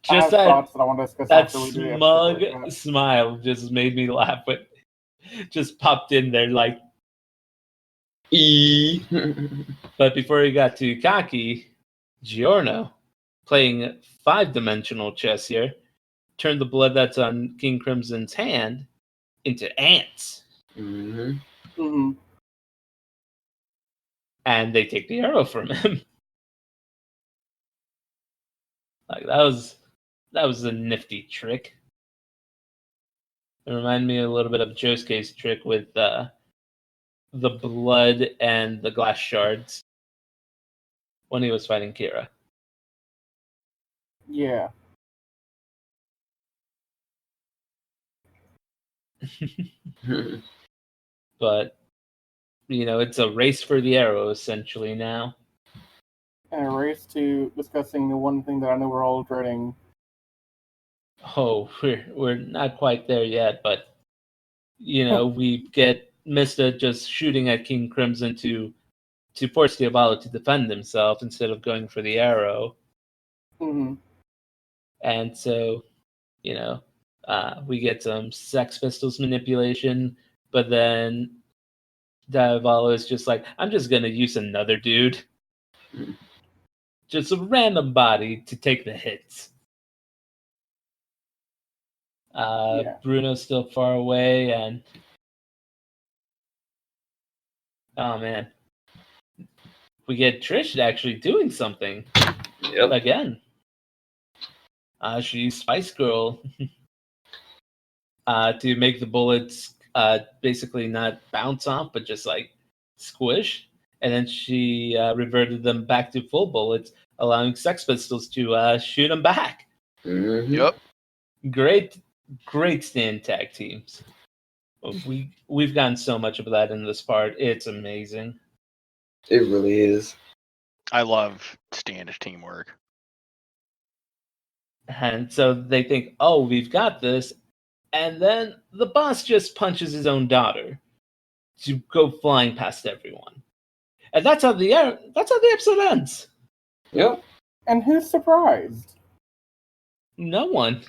Speaker 1: just that,
Speaker 3: thoughts that I want to discuss
Speaker 1: that
Speaker 3: after we do the
Speaker 1: smug
Speaker 3: episode.
Speaker 1: smile just made me laugh. But just popped in there like.
Speaker 2: E.
Speaker 1: But before he got too cocky, Giorno, playing 5-dimensional chess here, turned the blood that's on King Crimson's hand into ants.
Speaker 2: Mm-hmm.
Speaker 3: Mm-hmm.
Speaker 1: And they take the arrow from him. Like that was a nifty trick. It reminded me a little bit of Josuke's trick with the blood and the glass shards when he was fighting Kira.
Speaker 3: Yeah.
Speaker 1: But it's a race for the arrow essentially now.
Speaker 3: And a race to discussing the one thing that I know we're all dreading.
Speaker 1: Oh, we're not quite there yet, but we get Mista just shooting at King Crimson to force Diavolo to defend himself instead of going for the arrow.
Speaker 3: Mm-hmm.
Speaker 1: And so, we get some Sex Pistols manipulation, but then Diavolo is just like, I'm just going to use another dude. Just a random body to take the hits. Bruno's still far away, and oh man, we get Trish actually doing something.
Speaker 2: Yep.
Speaker 1: Again. She's Spice Girl to make the bullets basically not bounce off, but just like squish. And then she reverted them back to full bullets, allowing Sex Pistols to shoot them back.
Speaker 2: Mm-hmm.
Speaker 4: Yep.
Speaker 1: Great stand tag teams. We've gotten so much of that in this part. It's amazing.
Speaker 2: It really is.
Speaker 4: I love stand teamwork.
Speaker 1: And so they think, oh, we've got this. And then the boss just punches his own daughter to go flying past everyone. And that's how the episode ends.
Speaker 2: Yep.
Speaker 3: And who's surprised?
Speaker 1: No one.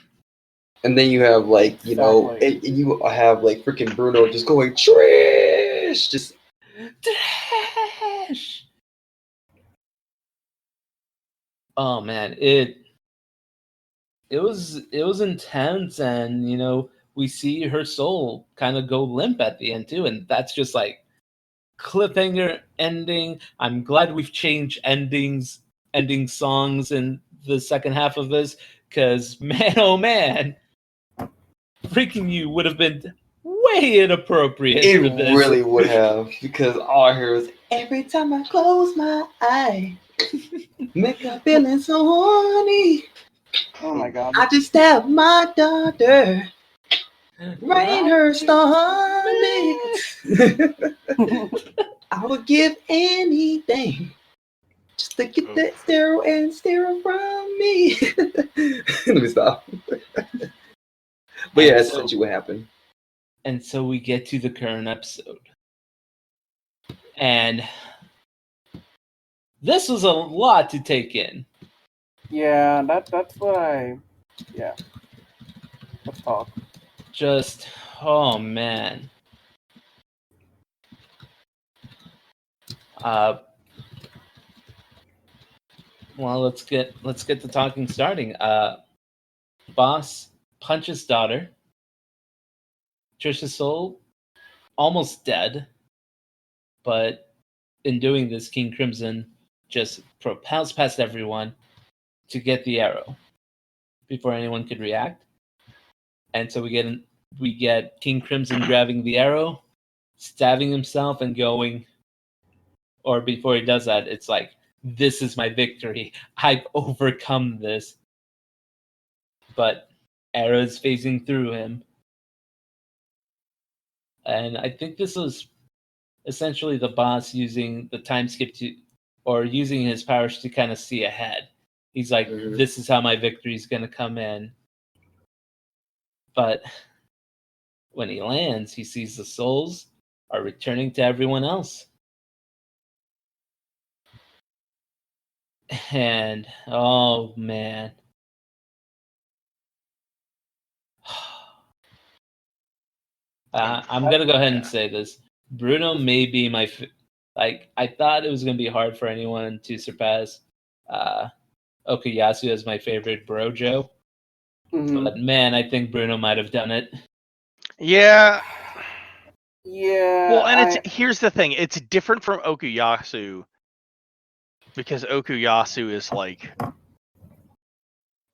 Speaker 2: And then you have you have like freaking Bruno just going trash, just
Speaker 1: trash. Oh man, it was intense, and we see her soul kind of go limp at the end too, and that's just like cliffhanger ending. I'm glad we've changed ending songs in the second half of this, because man, oh man, Freaking You would have been way inappropriate for this.
Speaker 2: It really would have, because all I hear is every time I close my eye, make her feeling so horny.
Speaker 3: Oh my god.
Speaker 2: I just stabbed my daughter right in her stomach. I would give anything just to get that steroid from me. Let me stop. But yeah, that's essentially what happened.
Speaker 1: And so we get to the current episode. And this was a lot to take in.
Speaker 3: Yeah, that's what yeah. Let's talk.
Speaker 1: Just, oh man. Well, let's get the talking starting. Boss punches daughter. Trisha's soul almost dead, but in doing this, King Crimson just propels past everyone to get the arrow before anyone could react. And so we get King Crimson grabbing the arrow, stabbing himself, and going. Or before he does that, it's like, this is my victory. I've overcome this. But arrow is phasing through him. And I think this was essentially the boss using the time skip or using his powers to kind of see ahead. He's like, this is how my victory is going to come in. But when he lands, he sees the souls are returning to everyone else. And, oh man. I'm going to go ahead and say this. Bruno may be my... I thought it was going to be hard for anyone to surpass Okuyasu as my favorite brojo. Mm-hmm. But man, I think Bruno might have done it.
Speaker 4: Yeah.
Speaker 3: Yeah.
Speaker 4: Well, and here's the thing. It's different from Okuyasu because Okuyasu is like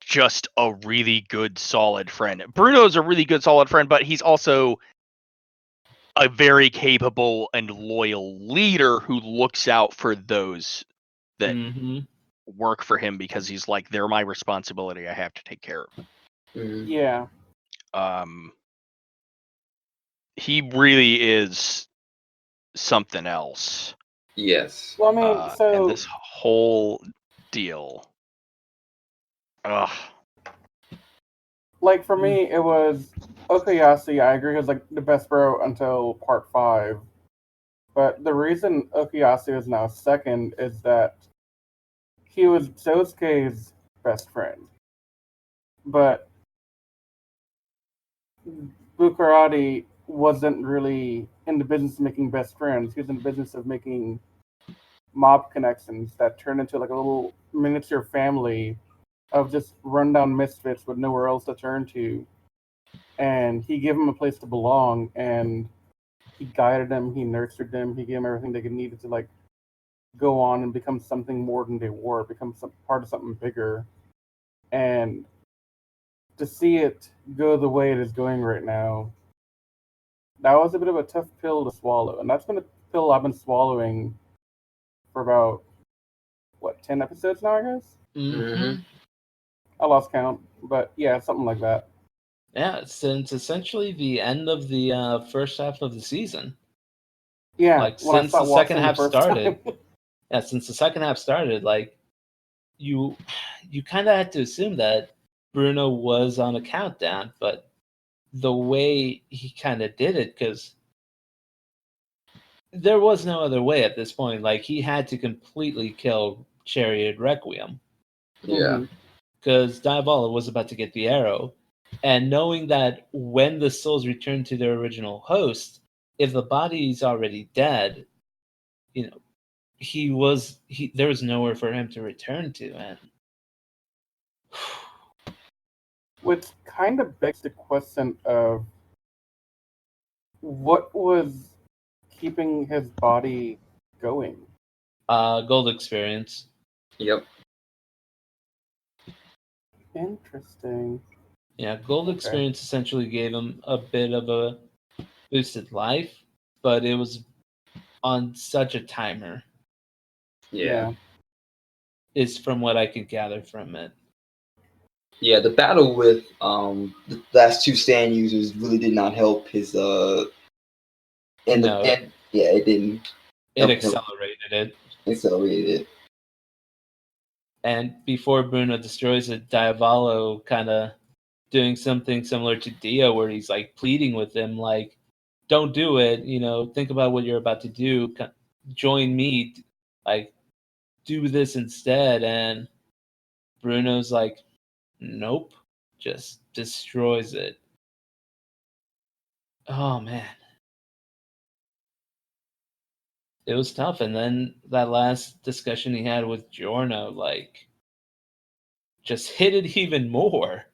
Speaker 4: just a really good, solid friend. Bruno's a really good, solid friend, but he's also a very capable and loyal leader who looks out for those that work for him because he's like, they're my responsibility. I have to take care of them.
Speaker 3: Yeah.
Speaker 4: He really is something else.
Speaker 2: Yes.
Speaker 3: Well, I mean,
Speaker 4: And
Speaker 3: so
Speaker 4: this whole deal. Ugh.
Speaker 3: like for me, it was Okuyasu. I agree, was like the best bro until part 5. But the reason Okuyasu is now second is that he was Sosuke's best friend. But Bukarati wasn't really in the business of making best friends. He was in the business of making mob connections that turned into like a little miniature family of just rundown misfits with nowhere else to turn to. And he gave them a place to belong, and he guided them, he nurtured them, he gave them everything they needed to like go on and become something more than they were, become some part of something bigger. And to see it go the way it is going right now, that was a bit of a tough pill to swallow. And that's been a pill I've been swallowing for about, what, 10 episodes now, I guess?
Speaker 1: Mm-hmm.
Speaker 3: I lost count, but yeah, something like that.
Speaker 1: Yeah, since essentially the end of the first half of the season.
Speaker 3: Yeah,
Speaker 1: Like
Speaker 3: when I
Speaker 1: since the
Speaker 3: stopped
Speaker 1: second
Speaker 3: watching
Speaker 1: half
Speaker 3: the first
Speaker 1: started.
Speaker 3: time.
Speaker 1: Yeah, since the second half started, like you kind of had to assume that Bruno was on a countdown, but the way he kind of did it, because there was no other way at this point. Like he had to completely kill Chariot Requiem
Speaker 2: Yeah.
Speaker 1: because Diavola was about to get the arrow, and knowing that when the souls return to their original host, if the body's already dead, you know, there was nowhere for him to return to, and
Speaker 3: Which kind of begs the question of what was keeping his body going?
Speaker 1: gold experience.
Speaker 2: Yep.
Speaker 3: Interesting.
Speaker 1: Yeah, gold
Speaker 3: Okay.
Speaker 1: experience essentially gave him a bit of a boosted life, but it was on such a timer,
Speaker 2: Yeah.
Speaker 1: is from what I could gather from it.
Speaker 2: Yeah. The battle with the last two stand users really did not help his and
Speaker 1: No.
Speaker 2: yeah, it didn't.
Speaker 1: It
Speaker 2: help him.
Speaker 1: accelerated it.
Speaker 2: Accelerated it.
Speaker 1: And before Bruno destroys it, Diavolo kind of doing something similar to Dio, where he's like pleading with him, like, don't do it, think about what you're about to do, join me, like, do this instead. And Bruno's like, nope, just destroys it. Oh man, it was tough. And then that last discussion he had with Giorno, like, just hit it even more.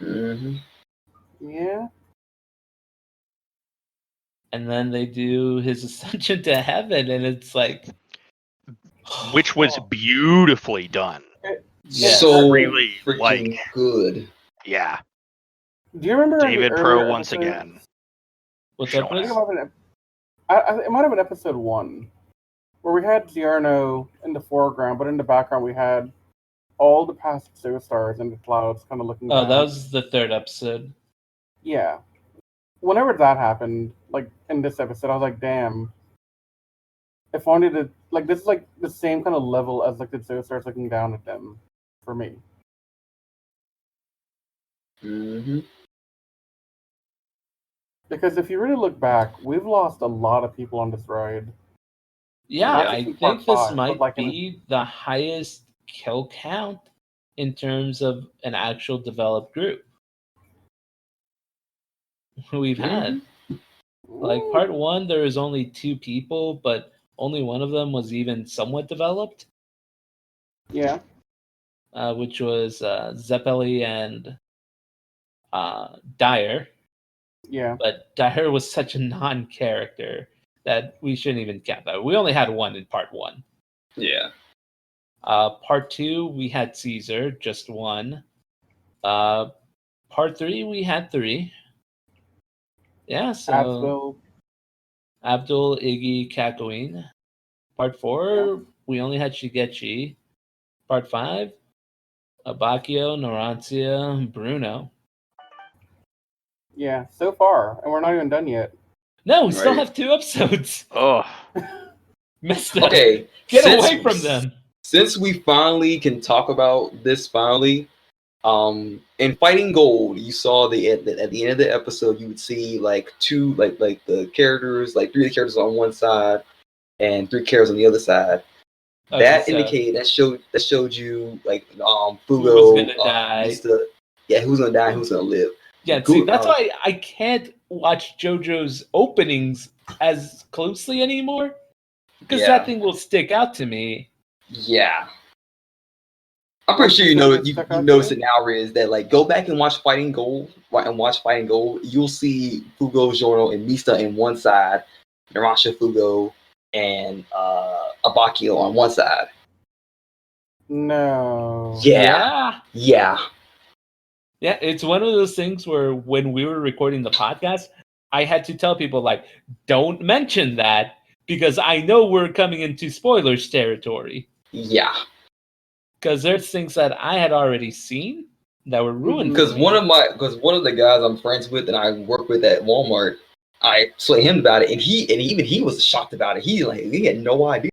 Speaker 2: Mm-hmm.
Speaker 3: Yeah.
Speaker 1: And then they do his ascension to heaven, and it's like,
Speaker 4: Which was beautifully done.
Speaker 1: Yes.
Speaker 2: So
Speaker 4: Really,
Speaker 2: freaking
Speaker 4: like,
Speaker 2: good.
Speaker 4: yeah.
Speaker 3: Do you remember in the
Speaker 4: David Pro
Speaker 3: earlier
Speaker 4: once
Speaker 3: episodes-
Speaker 4: again.
Speaker 1: What's up,
Speaker 3: I think
Speaker 1: Chris?
Speaker 3: it might have been, it might have been episode 1, where we had Giorno in the foreground, but in the background we had all the past stars in the clouds kind of looking
Speaker 1: Oh,
Speaker 3: down.
Speaker 1: that was the third episode.
Speaker 3: Yeah. Whenever that happened, like in this episode, I was like, damn. If only this is like the same kind of level as like the stars looking down at them for me.
Speaker 2: Mm-hmm.
Speaker 3: Because if you really look back, we've lost a lot of people on this ride.
Speaker 1: Yeah,
Speaker 3: Not
Speaker 1: I
Speaker 3: just in
Speaker 1: think
Speaker 3: part
Speaker 1: this
Speaker 3: 5, but
Speaker 1: might
Speaker 3: like
Speaker 1: be the highest kill count in terms of an actual developed group we've had. Like part 1, there was only 2 people, but only one of them was even somewhat developed.
Speaker 3: Yeah.
Speaker 1: Which was Zeppeli and Dyer.
Speaker 3: Yeah.
Speaker 1: But Dyer was such a non-character that we shouldn't even count that. We only had one in part 1.
Speaker 2: Yeah.
Speaker 1: Part 2, we had Caesar, just one. Part 3, we had 3. Yeah, so Abdul, Iggy, Kakouin. Part 4, we only had Shigechi. Part 5, Abakio, Norantia, Bruno.
Speaker 3: Yeah, so far, and we're not even done yet.
Speaker 1: No, we still have 2 episodes.
Speaker 4: Oh,
Speaker 1: Mister,
Speaker 2: Okay,
Speaker 1: get
Speaker 2: since-
Speaker 1: away from them.
Speaker 2: Since we finally can talk about this finally, in Fighting Gold, you saw at the end of the episode, you would see like two like the characters, like three of the characters on one side and three characters on the other side.
Speaker 1: Okay,
Speaker 2: That
Speaker 1: so
Speaker 2: indicated that showed you like Fugo,
Speaker 1: who's gonna die?
Speaker 2: Mista, who's gonna die, and who's gonna live.
Speaker 1: Yeah, see, that's why I can't watch JoJo's openings as closely anymore, because that thing will stick out to me.
Speaker 2: Yeah. I'm pretty sure you notice it now, Riz, that like go back and watch Fighting Gold You'll see Fugo, Giorno, and Mista in one side, Narasha, Fugo, and Abakio on one side.
Speaker 3: No.
Speaker 2: Yeah.
Speaker 1: Yeah, it's one of those things where when we were recording the podcast, I had to tell people like, don't mention that because I know we're coming into spoilers territory.
Speaker 2: Yeah.
Speaker 1: Because there's things that I had already seen that were ruined.
Speaker 2: Because one of the guys I'm friends with and I work with at Walmart, I told him about it, and even he was shocked about it. He had no idea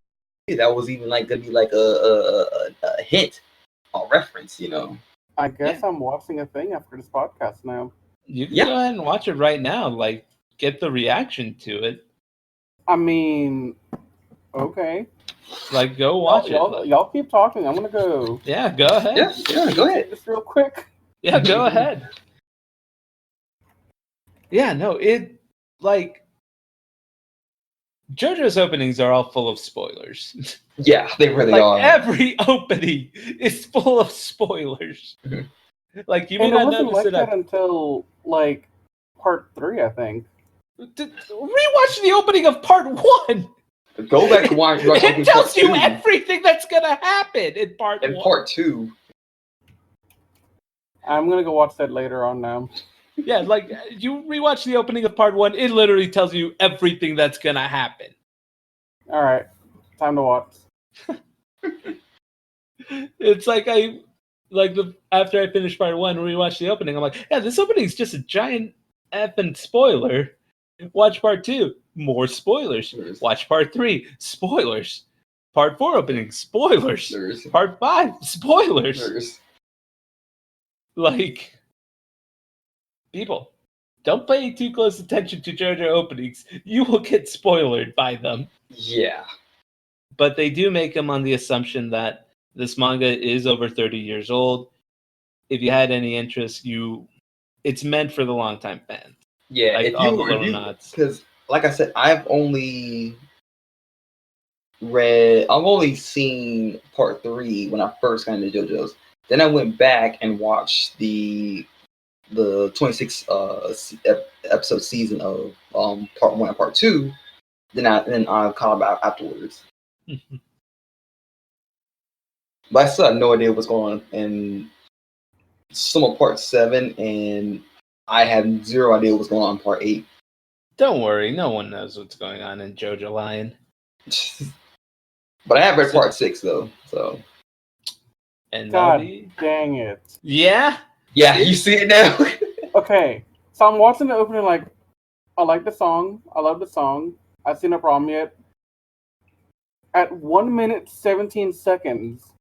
Speaker 2: that was even like gonna be like a hint or reference, you know.
Speaker 3: I guess I'm watching a thing after this podcast now.
Speaker 1: You can go ahead and watch it right now. Like, get the reaction to it.
Speaker 3: I mean, okay.
Speaker 1: Like, go watch it.
Speaker 3: Y'all keep talking. I'm gonna go.
Speaker 1: Yeah, go ahead.
Speaker 2: Yeah, go ahead.
Speaker 3: Just real quick.
Speaker 1: Yeah, go ahead. Yeah, no, it like JoJo's openings are all full of spoilers.
Speaker 2: Yeah, they really
Speaker 1: like,
Speaker 2: are.
Speaker 1: Every opening is full of spoilers.
Speaker 2: Mm-hmm.
Speaker 1: Like, you may
Speaker 3: And
Speaker 1: not
Speaker 3: it wasn't
Speaker 1: notice
Speaker 3: like
Speaker 1: it
Speaker 3: that until like part 3, I think.
Speaker 1: Rewatch the opening of part 1.
Speaker 2: Go back and watch.
Speaker 1: It tells you everything that's gonna happen in part 1.
Speaker 2: In part 2.
Speaker 3: I'm gonna go watch that later on now.
Speaker 1: Yeah, like you rewatch the opening of part 1, it literally tells you everything that's gonna happen.
Speaker 3: All right, time to watch.
Speaker 1: It's like after I finished part 1, rewatch the opening. I'm like, yeah, this opening is just a giant effing spoiler. Watch part 2, more spoilers. Watch part 3, spoilers. Part 4 opening, spoilers. Part 5, spoilers. Like, people, don't pay too close attention to JoJo openings. You will get spoiled by them.
Speaker 2: Yeah.
Speaker 1: But they do make them on the assumption that this manga is over 30 years old. If you had any interest, it's meant for the longtime fans.
Speaker 2: Yeah,
Speaker 1: like all the little nods.
Speaker 2: Because, like I said, I've only seen part 3 when I first got into JoJo's. Then I went back and watched the 26 episode season of part 1 and part 2. Then I caught up afterwards. But I still had no idea what's going on in some of part 7, and I had zero idea what's going on in part 8.
Speaker 1: Don't worry, no one knows what's going on in JoJo Lion.
Speaker 2: But I have read part 6 though, so.
Speaker 1: And
Speaker 3: God dang it!
Speaker 1: Yeah,
Speaker 2: you see it now.
Speaker 3: Okay, so I'm watching the opening. Like, I like the song. I love the song. I see no problem yet. At 1 minute 17 seconds,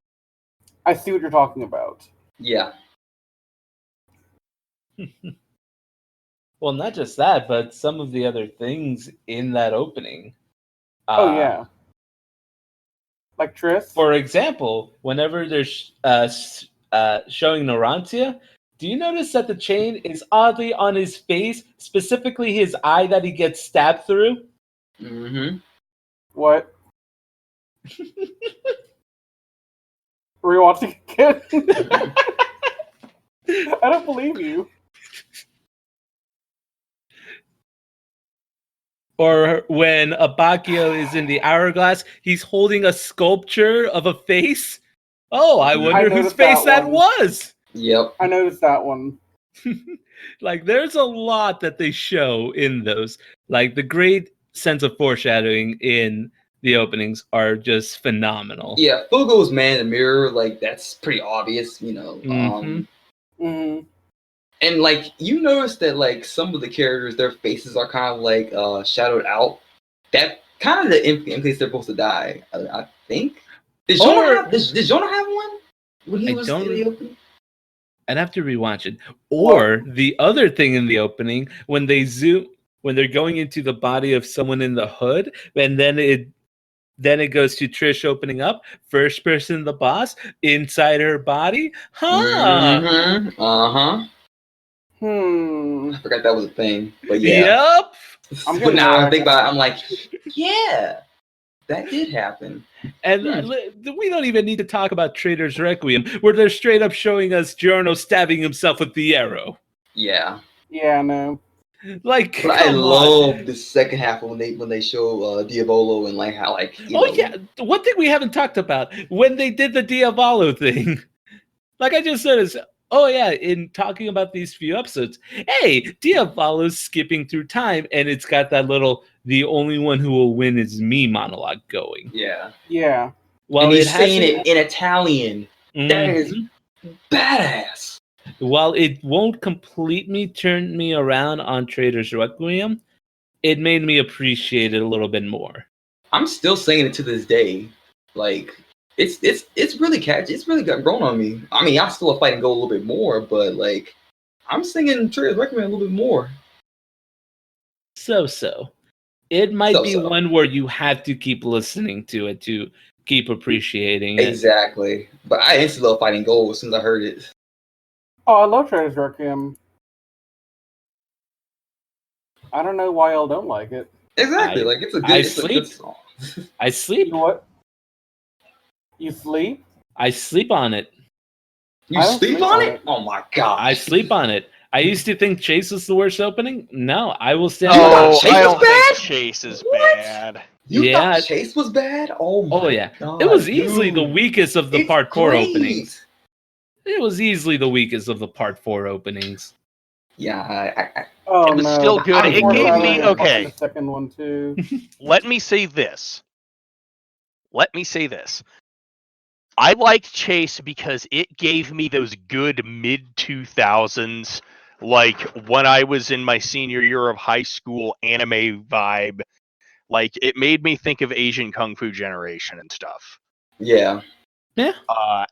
Speaker 3: I see what you're talking about.
Speaker 2: Yeah.
Speaker 1: Well, not just that, but some of the other things in that opening.
Speaker 3: Oh yeah. Like Triss?
Speaker 1: For example, whenever they're showing Narantia, do you notice that the chain is oddly on his face, specifically his eye that he gets stabbed through?
Speaker 2: Mm-hmm.
Speaker 3: What? Rewatching again? I don't believe you.
Speaker 1: Or when Abakio is in the hourglass, he's holding a sculpture of a face. Oh, I wonder whose face that was.
Speaker 2: Yep.
Speaker 3: I noticed that one.
Speaker 1: Like, there's a lot that they show in those. Like, the great sense of foreshadowing in the openings are just phenomenal.
Speaker 2: Yeah, Fugo's man in the mirror, like, that's pretty obvious, you know.
Speaker 3: Mm-hmm.
Speaker 2: And, like, you notice that, like, some of the characters, their faces are kind of, like, shadowed out. That kind of in case they're supposed to die. I think. Did Jonah have one when he was in the opening?
Speaker 1: I'd have to rewatch it. Or the other thing in the opening when they're going into the body of someone in the hood, and then it goes to Trish opening up, first person the boss inside her body.
Speaker 2: Mm-hmm. I forgot that was a thing, but yeah.
Speaker 1: Yep.
Speaker 2: But now I think about it, I'm like, yeah, that did happen.
Speaker 1: And we don't even need to talk about Trader's Requiem, where they're straight up showing us Giorno stabbing himself with the arrow.
Speaker 2: Yeah.
Speaker 3: Yeah, no.
Speaker 1: Like,
Speaker 2: but I love the second half when they show Diavolo and like how like.
Speaker 1: Yeah, one thing we haven't talked about when they did the Diavolo thing. Like I just said, is in talking about these few episodes, hey, Diavolo's skipping through time, and it's got that little "the only one who will win is me" monologue going.
Speaker 2: Yeah.
Speaker 3: Yeah.
Speaker 2: Well, and he's saying it in Italian. Mm-hmm. That is badass.
Speaker 1: While it won't completely turn me around on Trader's Requiem, it made me appreciate it a little bit more.
Speaker 2: I'm still saying it to this day. Like, it's really catchy. It's really got grown on me. I mean, I still fight and go a little bit more, but like, I'm singing Trader's Requiem a little bit more.
Speaker 1: So. It might be one where you have to keep listening to it to keep appreciating it.
Speaker 2: Exactly. But I instantly love Fighting Gold as soon as I heard it.
Speaker 3: Oh, I love Trader's Requiem. I don't know why y'all don't like it.
Speaker 2: Exactly. It's a good song.
Speaker 1: I sleep.
Speaker 3: You know what? You sleep?
Speaker 1: I sleep on it.
Speaker 2: You sleep on it? Oh my god.
Speaker 1: I sleep on it. I used to think Chase was the worst opening. No, I will stand.
Speaker 4: Oh, I don't think Chase is bad.
Speaker 2: You thought Chase was bad? Oh my god.
Speaker 1: It was easily the weakest of the Part 4 openings. It was easily the weakest of the Part 4 openings.
Speaker 2: Yeah,
Speaker 4: it was still good. It gave me
Speaker 3: the second one too.
Speaker 4: Let me say this. I liked Chase because it gave me those good mid-2000s, like when I was in my senior year of high school anime vibe. Like, it made me think of Asian Kung Fu Generation and stuff.
Speaker 2: Yeah.
Speaker 1: Yeah.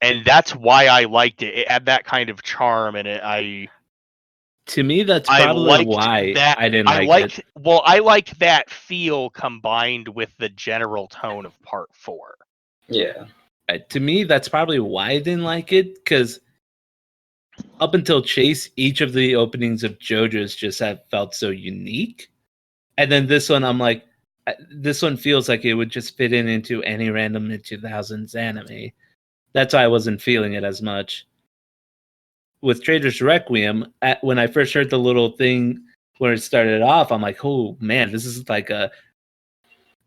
Speaker 4: And that's why I liked it. It had that kind of charm, and
Speaker 1: to me, that's probably why I didn't like it.
Speaker 4: Well, I liked that feel combined with the general tone of Part 4.
Speaker 2: Yeah.
Speaker 1: To me, that's probably why I didn't like it, because up until Chase, each of the openings of JoJo's just have felt so unique. And then this one, I'm like, this one feels like it would just fit into any random mid-2000s anime. That's why I wasn't feeling it as much. With Trader's Requiem, when I first heard the little thing where it started off, I'm like, oh man, this is like a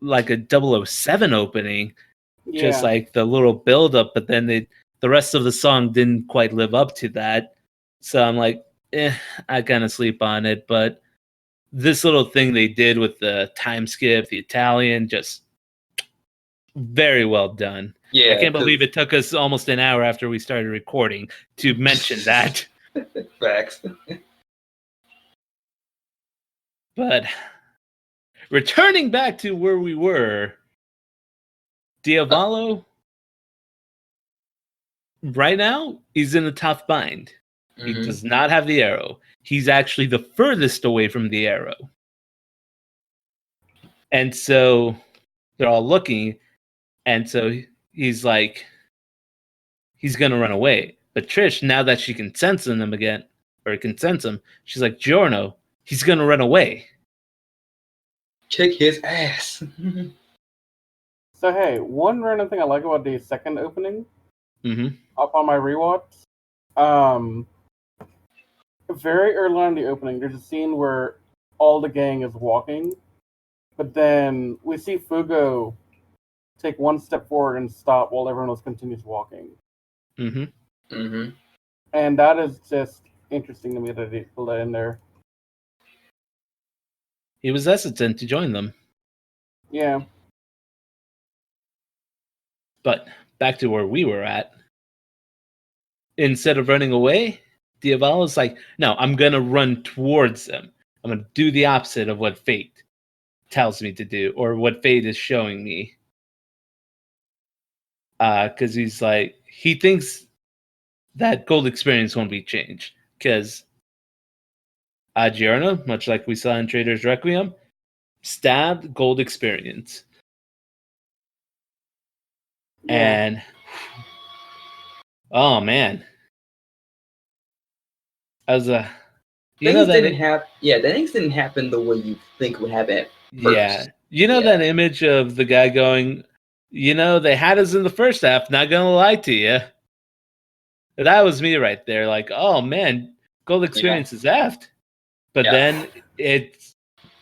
Speaker 1: 007 opening. Yeah. Just like the little build up, but then the rest of the song didn't quite live up to that. So I'm like, I kind of sleep on it. But this little thing they did with the time skip, the Italian, just very well done.
Speaker 2: Yeah,
Speaker 1: I can't believe it took us almost an hour after we started recording to mention that.
Speaker 2: Facts.
Speaker 1: But returning back to where we were, Diavolo, right now, he's in a tough bind. Mm-hmm. He does not have the arrow. He's actually the furthest away from the arrow. And so they're all looking, and so he's like, he's going to run away. But Trish, now that she can sense him again, or can sense him, she's like, Giorno, he's going to run away.
Speaker 2: Kick his ass.
Speaker 3: So, hey, one random thing I like about the second opening, up on my rewatch, very early on in the opening, there's a scene where all the gang is walking, but then we see Fugo take one step forward and stop while everyone else continues walking. And that is just interesting to me that they put that in there.
Speaker 1: He was hesitant to join them.
Speaker 3: Yeah.
Speaker 1: But back to where we were at. Instead of running away, Diavolo's like, no, I'm going to run towards them. I'm going to do the opposite of what Fate. tells me to do, or what fate is showing me. Because he's like, he thinks that gold experience won't be changed. Because Giorno, much like we saw in Trader's Requiem, stabbed gold experience.
Speaker 3: Yeah.
Speaker 1: And oh man, as a
Speaker 2: Things didn't happen. Yeah, the things didn't happen the way you think would happen at first.
Speaker 1: Yeah, that image of the guy going, they had us in the first half. Not gonna lie to you, that was me right there. Like, oh man, gold experience is effed. But then it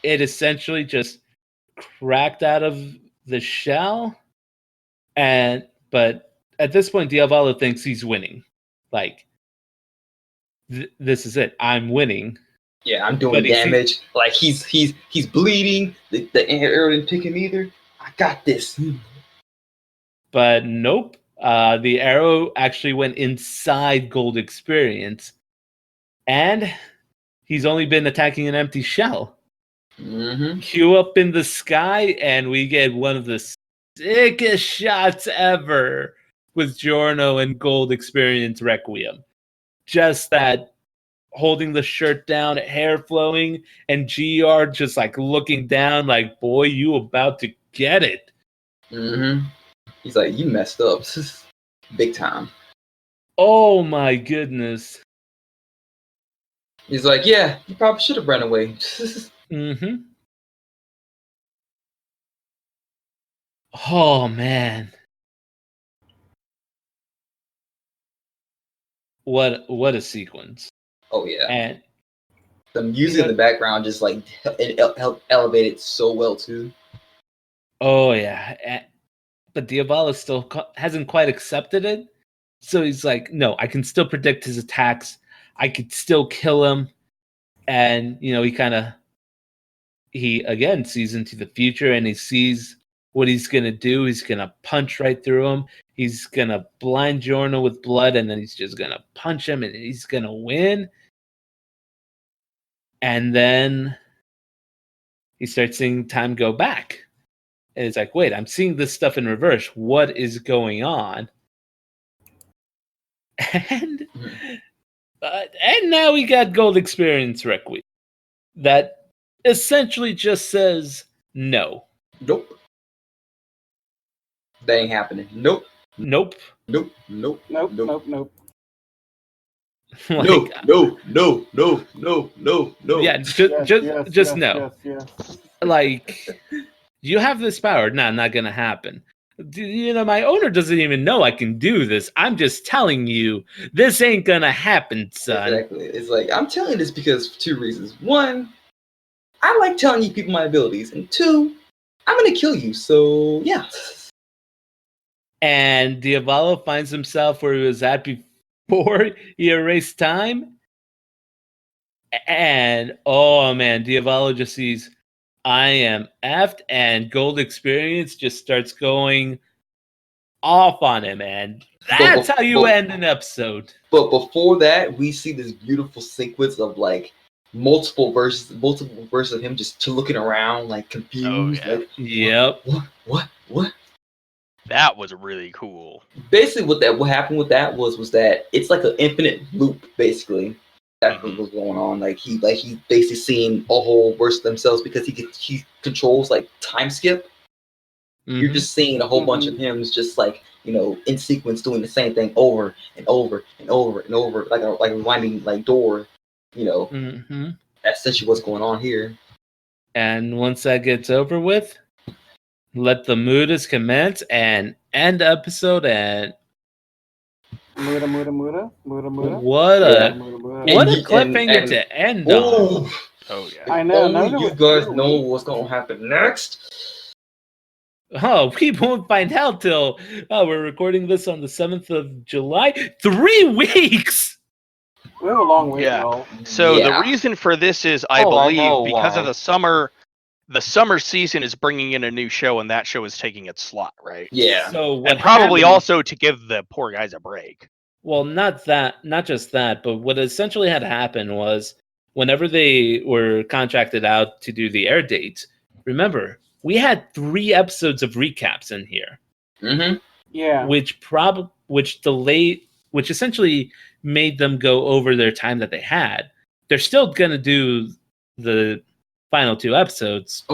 Speaker 1: essentially just cracked out of the shell, but at this point, Diavolo thinks he's winning. Like, this is it. I'm winning.
Speaker 2: Yeah, I'm doing damage. Like he's bleeding. The arrow didn't pick him either. I got this.
Speaker 1: But nope. The arrow actually went inside gold experience, and he's only been attacking an empty shell.
Speaker 2: Mm-hmm.
Speaker 1: Cue up in the sky, and we get one of the sickest shots ever with Giorno and gold experience Requiem. Just that holding the shirt down, hair flowing, and GR just like looking down like, boy, you about to get it.
Speaker 2: Mm-hmm. He's like, you messed up. Big time.
Speaker 1: Oh my goodness.
Speaker 2: He's like, yeah, you probably should have run away.
Speaker 1: Mm-hmm. Oh man. What a sequence.
Speaker 2: Oh yeah.
Speaker 1: And
Speaker 2: the music in the background just like it helped elevate it so well too.
Speaker 1: Oh yeah. But Diavolo still hasn't quite accepted it. So he's like, no, I can still predict his attacks. I could still kill him. And, he again sees into the future and he sees what he's going to do. He's going to punch right through him. He's going to blind Giorno with blood, and then he's just going to punch him and he's going to win. And then he starts seeing time go back. And it's like, wait, I'm seeing this stuff in reverse. What is going on? And now we got gold experience Requiem. That essentially just says no.
Speaker 2: Nope. That ain't happening. Nope.
Speaker 1: Nope.
Speaker 2: Nope. Nope.
Speaker 3: Nope. Nope. Nope.
Speaker 2: Like, no.
Speaker 1: Yeah, just no.
Speaker 3: Yes.
Speaker 1: Like, you have this power. Nah, not gonna happen. My owner doesn't even know I can do this. I'm just telling you, this ain't gonna happen, son.
Speaker 2: Exactly. It's like, I'm telling you this because for 2 reasons. 1, I like telling you people my abilities. And 2, I'm gonna kill you. So, yeah.
Speaker 1: And Diavolo finds himself where he was at before he erased time. And, oh man, Diavolo just sees, I am effed, and gold experience just starts going off on him, and that's how you end an episode.
Speaker 2: But before that, we see this beautiful sequence of like multiple verses of him just looking around like confused.
Speaker 4: Oh,
Speaker 1: yeah.
Speaker 2: Like, what?
Speaker 4: That was really cool.
Speaker 2: Basically, what happened with that was that it's like an infinite loop, basically. That's what was going on. Like he basically seeing a whole verse of themselves because he controls like time skip. Mm-hmm. You're just seeing a whole bunch of him just like, in sequence doing the same thing over and over and over and over, like a winding like door.
Speaker 1: Mm-hmm.
Speaker 2: That's essentially what's going on here.
Speaker 1: And once that gets over with, let the Mudas commence and end episode. And
Speaker 3: Muda.
Speaker 1: What a cliffhanger to end on.
Speaker 4: Oh yeah.
Speaker 2: I know. Only you guys know what's gonna happen next.
Speaker 1: Oh, we won't find out till we're recording this on the 7th of July. 3 weeks.
Speaker 3: We have a long week.
Speaker 4: Yeah.
Speaker 3: Though.
Speaker 4: So the reason for this is I believe because of the summer season is bringing in a new show, and that show is taking its slot, right?
Speaker 2: Yeah.
Speaker 1: So
Speaker 4: and probably also to give the poor guys a break.
Speaker 1: Well, not just that, but what essentially had happened was whenever they were contracted out to do the air dates, remember, we had 3 episodes of recaps in here,
Speaker 3: Yeah.
Speaker 1: which essentially made them go over their time that they had. They're still going to do the final 2 episodes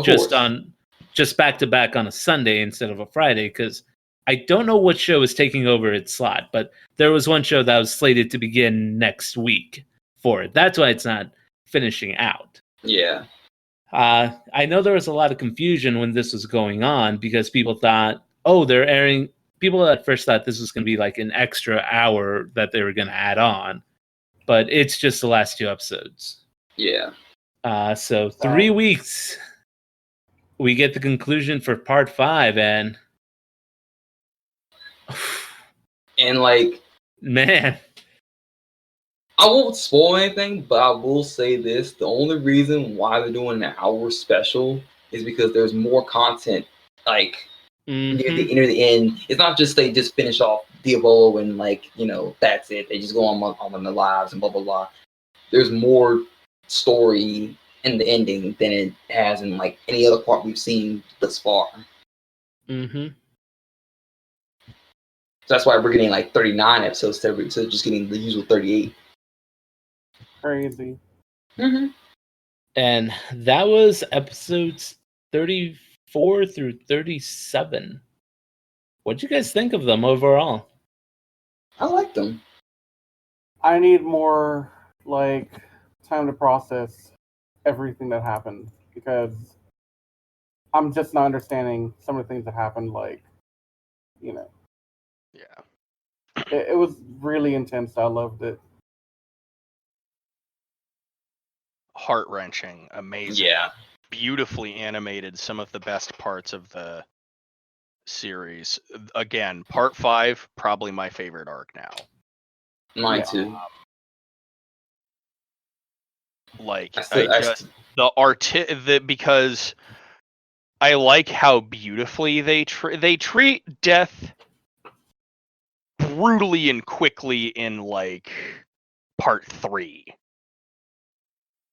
Speaker 1: just back to back on a Sunday instead of a Friday, because I don't know what show is taking over its slot, but there was one show that was slated to begin next week for it. That's why it's not finishing out.
Speaker 2: Yeah.
Speaker 1: I know there was a lot of confusion when this was going on because people thought, oh, they're airing. People at first thought this was going to be like an extra hour that they were going to add on, but it's just the last 2 episodes.
Speaker 2: Yeah.
Speaker 1: So 3 weeks, we get the conclusion for part 5, and
Speaker 2: like,
Speaker 1: man,
Speaker 2: I won't spoil anything, but I will say this: the only reason why they're doing an hour special is because there's more content. Like near the end, it's not just they just finish off Diabolo and like that's it. They just go on the lives and blah blah blah. There's more story in the ending than it has in like any other part we've seen thus far. So that's why we're getting like 39 episodes instead of just getting the usual 38.
Speaker 3: Crazy.
Speaker 1: And that was episodes 34 through 37. What'd you guys think of them overall?
Speaker 2: I liked them.
Speaker 3: I need more like time to process everything that happened because I'm just not understanding some of the things that happened. Like,
Speaker 4: Yeah.
Speaker 3: It was really intense. I loved it.
Speaker 4: Heart-wrenching, amazing.
Speaker 2: Yeah.
Speaker 4: Beautifully animated, some of the best parts of the series. Again, part 5, probably my favorite arc now.
Speaker 2: Mine too.
Speaker 4: Because I like how beautifully they treat death brutally and quickly in like part 3.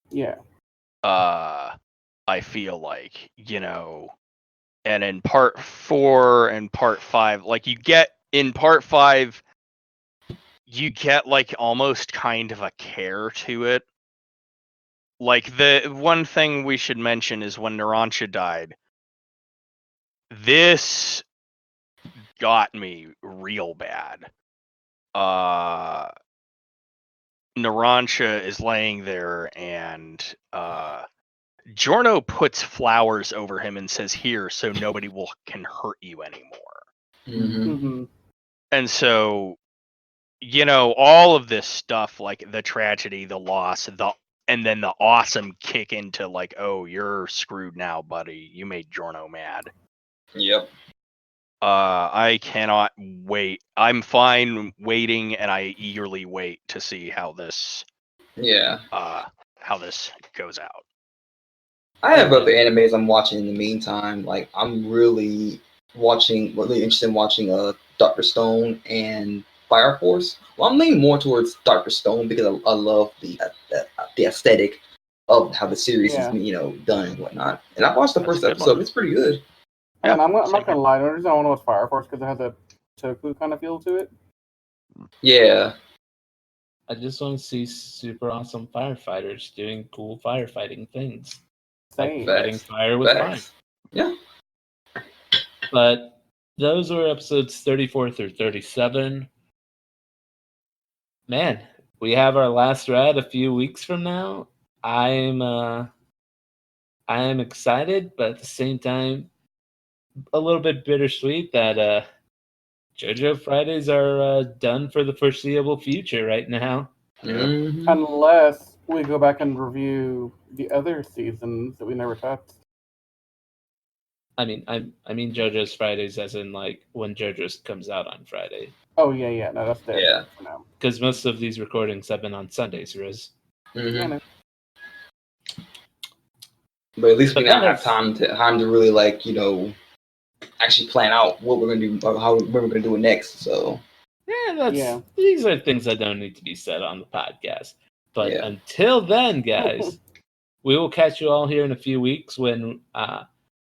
Speaker 3: Yeah.
Speaker 4: I feel like, and in part 4 and part 5, like in part 5, you get like almost kind of a care to it. Like the one thing we should mention is when Narancia died, this got me real bad. Narancia is laying there and Giorno puts flowers over him and says, "Here, so nobody can hurt you anymore." And so, all of this stuff, like the tragedy, the loss, and then the awesome kick into like, "Oh, you're screwed now, buddy. You made Giorno mad."
Speaker 2: Yep.
Speaker 4: I cannot wait. I'm fine waiting, and I eagerly wait to see how this goes out.
Speaker 2: I have other animes I'm watching in the meantime. Like I'm really interested in watching Dr. Stone and Fire Force. Well, I'm leaning more towards Dr. Stone because I love the aesthetic of how the series is done and whatnot. And I watched the first episode. It's pretty good.
Speaker 3: Yeah, and I'm not gonna lie. The reason I want to watch Fire Force because it has a Toku kind of feel to it.
Speaker 2: Yeah.
Speaker 1: I just want to see super awesome firefighters doing cool firefighting things.
Speaker 3: Same.
Speaker 1: Like fighting fire with fire.
Speaker 2: Yeah.
Speaker 1: But those were episodes 34 through 37. Man, we have our last ride a few weeks from now. I am excited, but at the same time, a little bit bittersweet that JoJo Fridays are done for the foreseeable future right now.
Speaker 2: Mm-hmm.
Speaker 3: Unless we go back and review the other seasons that we never touched.
Speaker 1: I mean JoJo's Fridays, as in like when JoJo's comes out on Friday.
Speaker 3: Oh yeah, no, that's dead for now.
Speaker 1: Because most of these recordings have been on Sundays, Riz.
Speaker 2: Mm-hmm. But at least we now have time to really actually plan out what we're gonna do, or we're gonna do it next. So
Speaker 1: these are things that don't need to be said on the podcast. But until then, guys, we will catch you all here in a few weeks when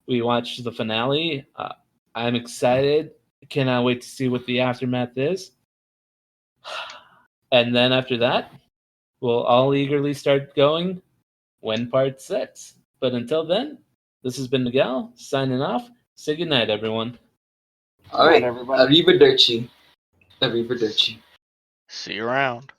Speaker 1: we watch the finale. I'm excited. Cannot wait to see what the aftermath is. And then after that, we'll all eagerly start going when part 6. But until then, this has been Miguel signing off. Say goodnight, everyone.
Speaker 2: All right,
Speaker 3: everybody.
Speaker 2: arrivederci. Arrivederci.
Speaker 4: See you around.